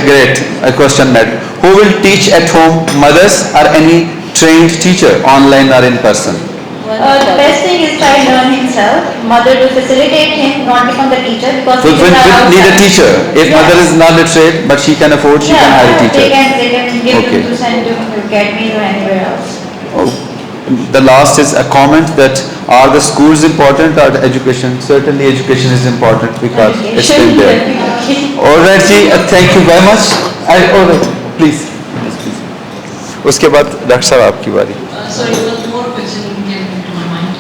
Great. A question that who will teach at home? Mothers or any trained teacher, online or in person? The best thing is child learn himself. Mother to facilitate him, not become the teacher, because So we need a teacher. If mother is not literate but she can afford, she can hire a teacher. They can give Okay. him to send to academies or anywhere else. The last is a comment that are the schools important or the education? Certainly education is important because it's been there. Alright ji, thank you very much. Alright, please. उसके बाद doctor साहब आपकी बारी. Sorry, one more question came into my mind.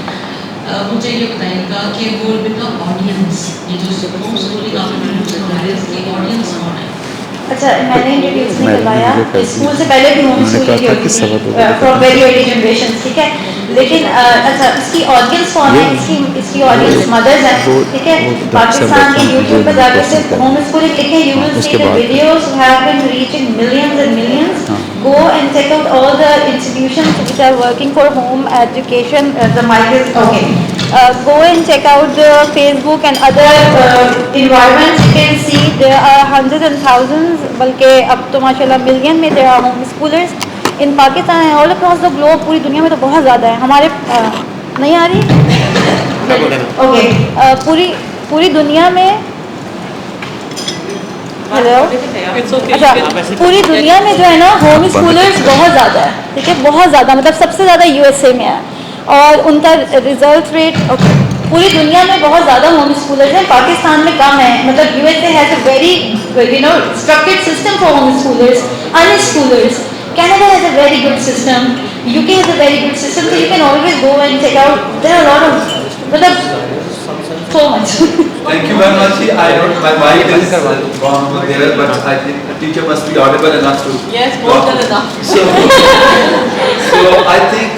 मुझे ये बताइएगा कि वो बिना ऑडियंस, ये जो होम स्कूलिंग आपने इंट्रोड्यूस करवाया है, इसकी ऑडियंस कौन है? अच्छा, मैंने इंट्रोड्यूस नहीं करवाया, स्कूल से पहले भी होम स्कूलिंग की होती थी फॉर वेरी अर्ली जनरेशन, ठीक है, लेकिन अच्छा इसकी ऑडियंस कौन है? इसकी ऑडियंस मदर्स हैं, ठीक है. पाकिस्तान के यूट्यूब पर जाकर सिर्फ होम स्कूलिंग लिखें, you will see the videos have been reaching millions and millions. Go and check out all the institutions which are working for home education. The mic is okay. Go and check out the Facebook and other environments. You can see there are hundreds and thousands, बल्कि अब तो माशाल्लाह million में there are home schoolers in Pakistan and all across the globe. पूरी दुनिया में तो बहुत ज़्यादा है. हमारे नहीं आ रही? Okay. पूरी दुनिया में हेलो, अच्छा पूरी दुनिया में जो है ना होम स्कूलर्स बहुत ज़्यादा है, ठीक है, बहुत ज़्यादा, मतलब सबसे ज़्यादा USA में है और उनका रिजल्ट रेट पूरी दुनिया में बहुत ज़्यादा होम स्कूलर्स हैं. पाकिस्तान में कम है, मतलब USA has a very structured system for home schoolers, unschoolers. Canada has a very good system, UK has a very good system, so you can always go and check out. There are a lot of, मतलब so much. Thank you very much. I don't. My mic is gone over there, but I think the teacher must be audible enough to. Yes, more than enough. So I think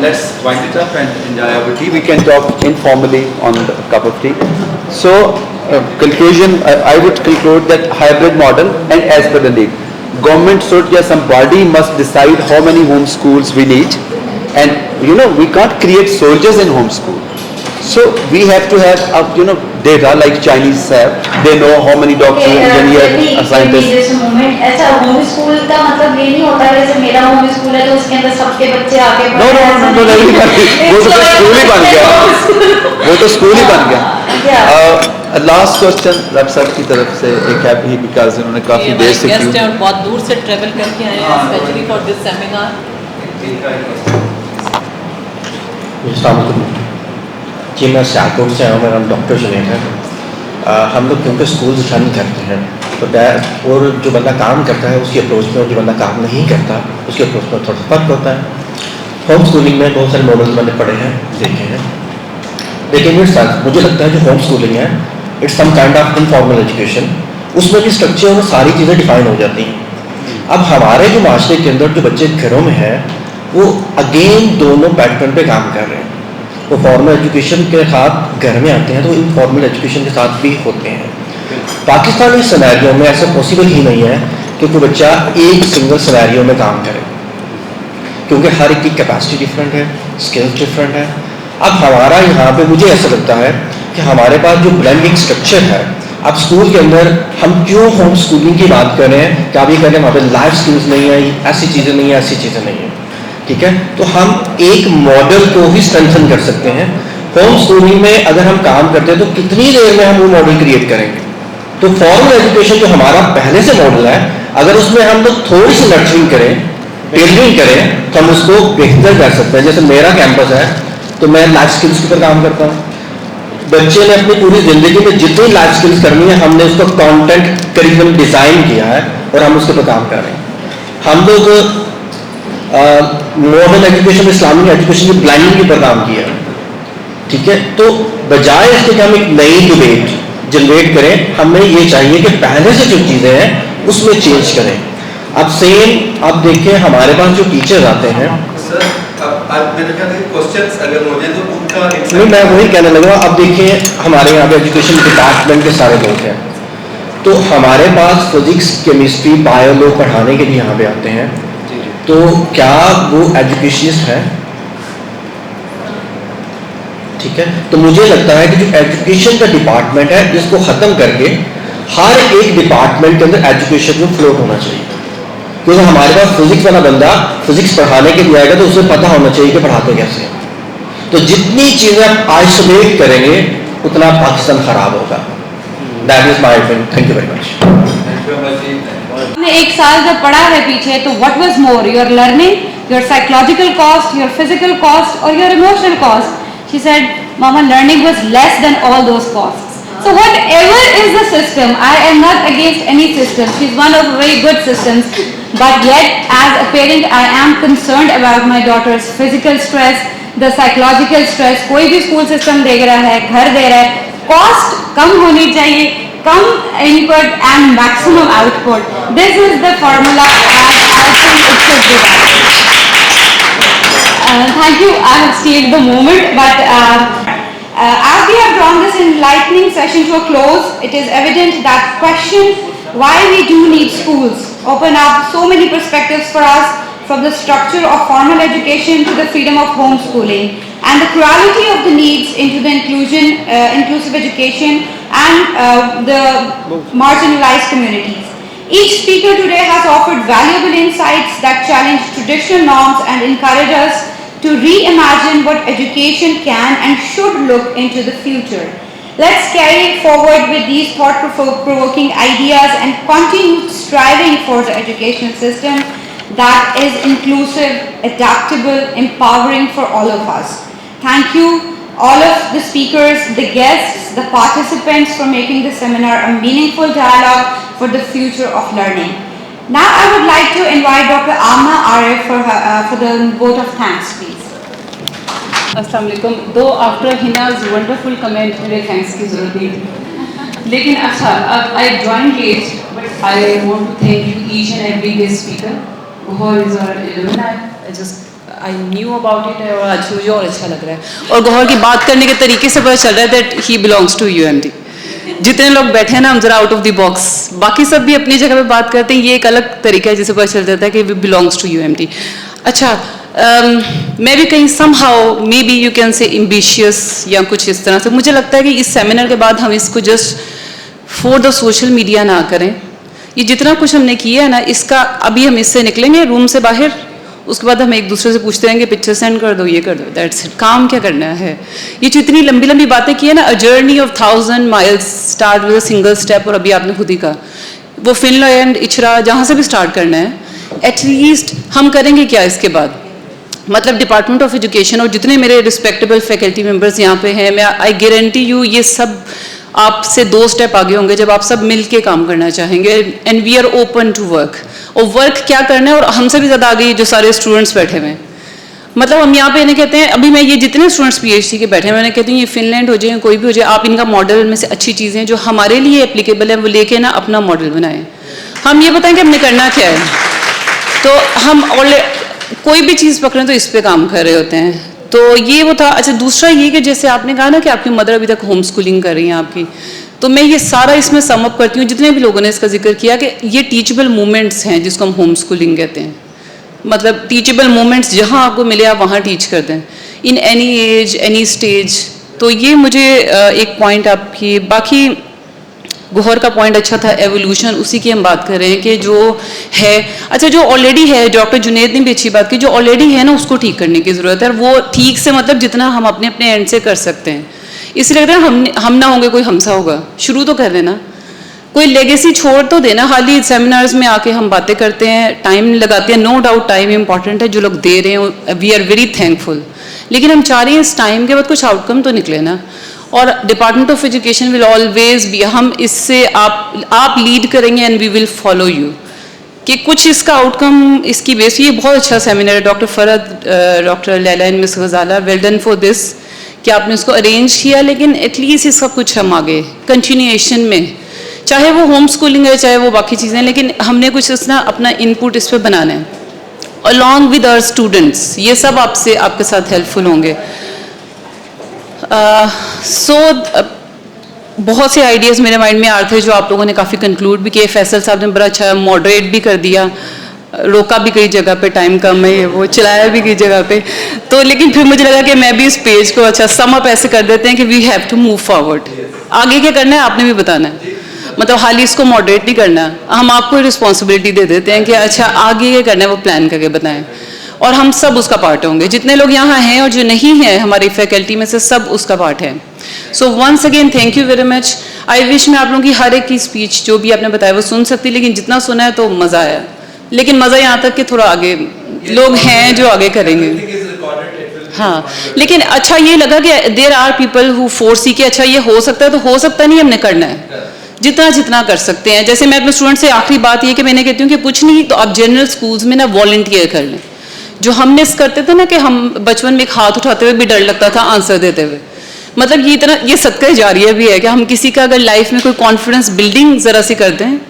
let's wind it up and enjoy our tea. We can talk informally on a cup of tea. So conclusion, I would conclude that hybrid model and as per the need, government should, somebody must decide how many home schools we need, and we can't create soldiers in home school. So we have to have data like Chinese have. They know how many doctors, engineers, scientists. ऐसा home school का मतलब ये नहीं होता जैसे मेरा home school है तो उसके अंदर सबके बच्चे आके No, वो तो स्कूल ही बन गया. लास्ट क्वेश्चन रब साहब की तरफ से एक है भी बिकॉज उन्होंने काफी देर से गेस्ट हैं और बहुत दूर से ट्रेवल करके आए हैं स्पेशली फॉर दिस सेमिनार. जी मैं सियालकोट से हूँ, मेरा नाम डॉक्टर जुनैद है. हम लोग क्योंकि स्कूल रन करते हैं तो और जो बंदा काम करता है उसकी अप्रोच में और जो बंदा काम नहीं करता उसकी अप्रोच में थोड़ा फ़र्क होता है. होम स्कूलिंग में बहुत सारे मॉडल्स मैंने पढ़े हैं, देखे हैं, लेकिन मुझे लगता है जो होम स्कूलिंग है it's some kind of informal education. उसमें भी स्ट्रक्चर में सारी चीज़ें डिफाइन हो जाती हैं. अब हमारे जो माशरे के अंदर जो बच्चे घरों में हैं वो अगेन दोनों पैटर्न पे काम कर रहे हैं. वो फॉर्मल एजुकेशन के साथ घर में आते हैं तो इनफॉर्मल एजुकेशन के साथ भी होते हैं. पाकिस्तानी सिनेरियो में ऐसा पॉसिबल ही नहीं है कि कोई बच्चा एक सिंगल सिनेरियो में काम करे, क्योंकि हर एक की कैपेसिटी डिफरेंट है, स्किल्स डिफरेंट है. अब हमारा यहाँ पे मुझे ऐसा लगता है कि हमारे पास जो ब्लेंडिंग स्ट्रक्चर है अब स्कूल के अंदर हम क्यों होम स्कूलिंग की बात कर रहे हैं कि आप ये कह रहे हैं वहाँ पे लाइफ स्किल्स नहीं है, ऐसी चीज़ें नहीं है, ऐसी चीज़ें नहीं है, ठीक है। तो हम एक मॉडल को ही स्ट्रेंथन कर सकते हैं। होम स्कूलिंग में अगर हम काम करते हैं तो कितनी देर में हम वो मॉडल क्रिएट करेंगे। तो फॉर्मल एजुकेशन जो हमारा पहले से मॉडल है, अगर उसमें हम लोग थोड़ी सी नर्चरिंग करें, टेलरिंग करें, तो हम उसको बेहतर कर सकते हैं। जैसे मेरा कैंपस है तो मैं लाइफ स्किल्स के ऊपर काम करता हूँ। बच्चे ने अपनी पूरी जिंदगी में जितनी लाइफ स्किल्स करनी है, हमने उसको कंटेंट करिकुलम डिजाइन किया है और हम उसके ऊपर काम कर रहे हैं। हम लोग मॉडर्न एजुकेशन, इस्लामिक एजुकेशन की ब्लाइंडिंग के ऊपर काम किया है, ठीक है। तो बजाय इसके कि हम एक नई डिबेट जनरेट करें, हमें ये चाहिए कि पहले से जो चीज़ें हैं उसमें चेंज करें। अब सेम आप देखें हमारे पास जो टीचर्स आते हैं, क्वेश्चंस अगर मुझे तो उनका नहीं, मैं वही कहने लगा। अब देखिए हमारे यहाँ पे एजुकेशन डिपार्टमेंट के सारे लोग हैं, तो हमारे पास फिजिक्स, केमिस्ट्री, बायो लोग पढ़ाने के लिए यहाँ पे आते हैं, तो क्या वो एजुकेशनिस्ट है? ठीक है। तो मुझे लगता है कि जो एजुकेशन का डिपार्टमेंट है, इसको खत्म करके हर एक डिपार्टमेंट के अंदर एजुकेशन को फ्लोट होना चाहिए। क्योंकि हमारे पास फिजिक्स वाला बंदा फिजिक्स पढ़ाने के लिए आएगा तो उसे पता होना चाहिए कि पढ़ाते कैसे हैं। तो जितनी चीजें आप आइसोलेट करेंगे उतना पाकिस्तान खराब होगा। That is my opinion. Thank you very much. हमने एक साल जब पढ़ा है पीछे, तो what was more, your learning, your psychological cost, your physical cost और your emotional cost? She said, मामा, learning was less than all those costs. So whatever is the system, I am not against any system. She's one of very good systems. But yet, as a parent, I am concerned about my daughter's physical stress, the psychological stress. कोई भी school system दे रहा है, घर दे रहा है, cost कम होनी चाहिए, कम input and maximum output. This is the formula, and I think it should be that. Thank you. I have stayed the moment, but as we have drawn this enlightening session to a close, it is evident that question why we do need schools open up so many perspectives for us, from the structure of formal education to the freedom of homeschooling, and the plurality of the needs into the inclusive education and the marginalized communities. Each speaker today has offered valuable insights that challenge traditional norms and encourage us to reimagine what education can and should look into the future. Let's carry it forward with these thought-provoking ideas and continue striving for the education system that is inclusive, adaptable, empowering for all of us. Thank you, all of the speakers, the guests, the participants, for making this seminar a meaningful dialogue for the future of learning. Now I would like to invite Dr. Amna Arif for the vote of thanks, please. अस्सलाम वालेकुम। दो after हिनाज wonderful comment मेरे thanks की ज़रूरत नहीं थी, लेकिन अच्छा, I join late, but I want to thank you each and every guest speaker. Gauhar is our alumni, I knew about it और आज मुझे और अच्छा लग रहा है। और गौहर की बात करने के तरीके से पता चल रहा है that he belongs to UMD। जितने लोग बैठे हैं ना, हम जरा आउट ऑफ द बॉक्स, बाकी सब भी अपनी जगह पे बात करते हैं, ये एक अलग तरीका है जिससे पता चल जाता है कि वी बिलोंग्स टू UMD। अच्छा, मैं भी कहीं somehow maybe you can say ambitious या कुछ इस तरह से, मुझे लगता है कि इस सेमिनार के बाद हम इसको just for the social media ना करें। ये जितना कुछ हमने किया है ना, इसका अभी हम इससे निकलेंगे रूम से बाहर, उसके बाद हम एक दूसरे से पूछते रहेंगे पिक्चर सेंड कर दो, ये कर दो, दैट्स इट। काम क्या करना है? ये जो इतनी लंबी लंबी बातें की है ना, a journey of 1000 miles start with a single step, और अभी आपने खुद ही कहा वो फिनलैंड, इचरा, जहाँ से भी स्टार्ट करना है, एटलीस्ट हम करेंगे क्या इसके बाद? मतलब डिपार्टमेंट ऑफ एजुकेशन और जितने मेरे रिस्पेक्टेबल फैकल्टी मेंबर्स यहाँ पे हैं, मैं आई गारंटी यू ये सब आपसे 2 स्टेप आगे होंगे जब आप सब मिल के काम करना चाहेंगे। And we are open to work. और वर्क क्या करना है, और हमसे भी ज़्यादा आगे जो सारे स्टूडेंट्स बैठे हुए हैं, मतलब हम यहाँ पे इन्हें कहते हैं, अभी मैं ये जितने स्टूडेंट्स PhD के बैठे हैं, मैंने कहती हूँ ये फिनलैंड हो जाए, कोई भी हो जाए, आप इनका मॉडल में से अच्छी चीज़ें जो हमारे लिए एप्लीकेबल है वो लेके ना अपना मॉडल बनाएं। हम ये बताएं कि हमने करना क्या है, तो हम कोई भी चीज़ पकड़ें तो इस पे काम कर रहे होते हैं। तो ये वो था। अच्छा, दूसरा ये कि जैसे आपने कहा ना कि आपकी मदर अभी तक होम स्कूलिंग कर रही हैं आपकी, तो मैं ये सारा इसमें सम अप करती हूँ, जितने भी लोगों ने इसका जिक्र किया कि ये टीचेबल मोमेंट्स हैं जिसको हम होम स्कूलिंग कहते हैं। मतलब टीचेबल मोमेंट्स जहाँ आपको मिले आप वहाँ टीच कर दें, in any as any stage. तो ये मुझे एक पॉइंट आपकी, बाकी गौहर का पॉइंट अच्छा था, एवोल्यूशन, उसी की हम बात कर रहे हैं कि जो है, अच्छा जो ऑलरेडी है, डॉक्टर जुनेद ने भी अच्छी बात की, जो ऑलरेडी है ना उसको ठीक करने की ज़रूरत है, और वो ठीक से मतलब जितना हम अपने अपने एंड से कर सकते हैं। इसलिए लगता है हम ना होंगे कोई हमसा होगा, शुरू तो कर देना, कोई लेगेसी छोड़ तो देना। हाल ही सेमिनार्स में आके हम बातें करते हैं, टाइम लगाते हैं, नो डाउट टाइम इंपॉर्टेंट है, जो लोग दे रहे हैं वी आर वेरी थैंकफुल, लेकिन हम चाह रहे हैं इस टाइम के बाद कुछ आउटकम तो निकले ना। और department of education will always be, हम इससे आप लीड करेंगे and we will follow you, कि कुछ इसका आउटकम इसकी बेस। ये बहुत अच्छा सेमिनार है doctor Farad, doctor Laila and miss Ghazala, well done for this कि आपने उसको अरेंज किया, लेकिन एटलीस्ट इसका कुछ हम आगे कंटिन्यूएशन में, चाहे वो होम स्कूलिंग है चाहे वो बाकी चीज़ें, लेकिन हमने कुछ इसना अपना इनपुट इस पर बनाना है अलॉन्ग विद आवर स्टूडेंट्स, ये सब आपसे आपके साथ हेल्पफुल होंगे। बहुत से आइडियाज़ मेरे माइंड में आ रहे थे जो आप लोगों ने काफ़ी कंक्लूड भी किए, फैसल साहब ने बड़ा अच्छा मॉडरेट भी कर दिया, रोका भी कई जगह पे, टाइम कम है वो चलाया भी कई जगह पे, तो लेकिन फिर मुझे लगा कि मैं भी इस पेज को अच्छा सम अप ऐसे कर देते हैं कि we have to move forward, आगे क्या करना है आपने भी बताना है, मतलब हाल ही इसको मॉडरेट नहीं करना, हम आपको रिस्पॉन्सिबिलिटी दे देते हैं कि अच्छा आगे क्या करना है वो प्लान करके बताएं, और हम सब उसका पार्ट होंगे, जितने लोग यहाँ हैं और जो नहीं हैं हमारी फैकल्टी में से सब उसका पार्ट है। So once again thank you very much. I wish मैं आप लोगों की हर एक की स्पीच जो भी आपने बताया वो सुन सकती, लेकिन जितना सुना है तो मज़ा आया, लेकिन मज़ा यहाँ तक कि थोड़ा आगे लोग हैं जो आगे करेंगे। हाँ, लेकिन अच्छा ये लगा कि there are people who force कि अच्छा ये हो सकता है, तो हो सकता नहीं, हमने करना है जितना जितना कर सकते हैं। जैसे मैं अपने स्टूडेंट से आखिरी बात ये कि मैंने कहती हूँ कि कुछ नहीं तो आप जनरल स्कूल्स में ना वॉलंटियर कर लें, जो हम मिस करते थे ना कि हम बचपन में एक हाथ उठाते हुए भी डर लगता था आंसर देते हुए, मतलब ये इतना ये सदका जारिया भी है कि हम किसी का अगर लाइफ में कोई कॉन्फिडेंस बिल्डिंग ज़रा सी करते हैं,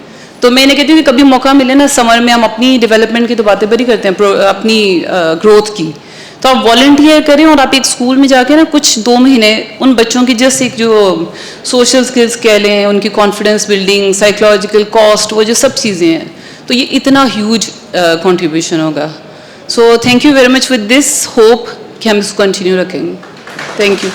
तो मैंने कहती हूँ कि कभी मौका मिले ना समर में, हम अपनी डेवलपमेंट की तो बातें बड़ी करते हैं, अपनी ग्रोथ की, तो आप वॉलंटियर करें और आप एक स्कूल में जाके ना कुछ 2 महीने उन बच्चों की जस्ट एक जो सोशल स्किल्स कह लें, उनकी कॉन्फिडेंस बिल्डिंग, साइकोलॉजिकल कॉस्ट, वो जो सब चीज़ें हैं, तो ये इतना ह्यूज कंट्रीब्यूशन होगा। So thank you very much, with this hope कि हम इसको कंटिन्यू रखेंगे। Thank you.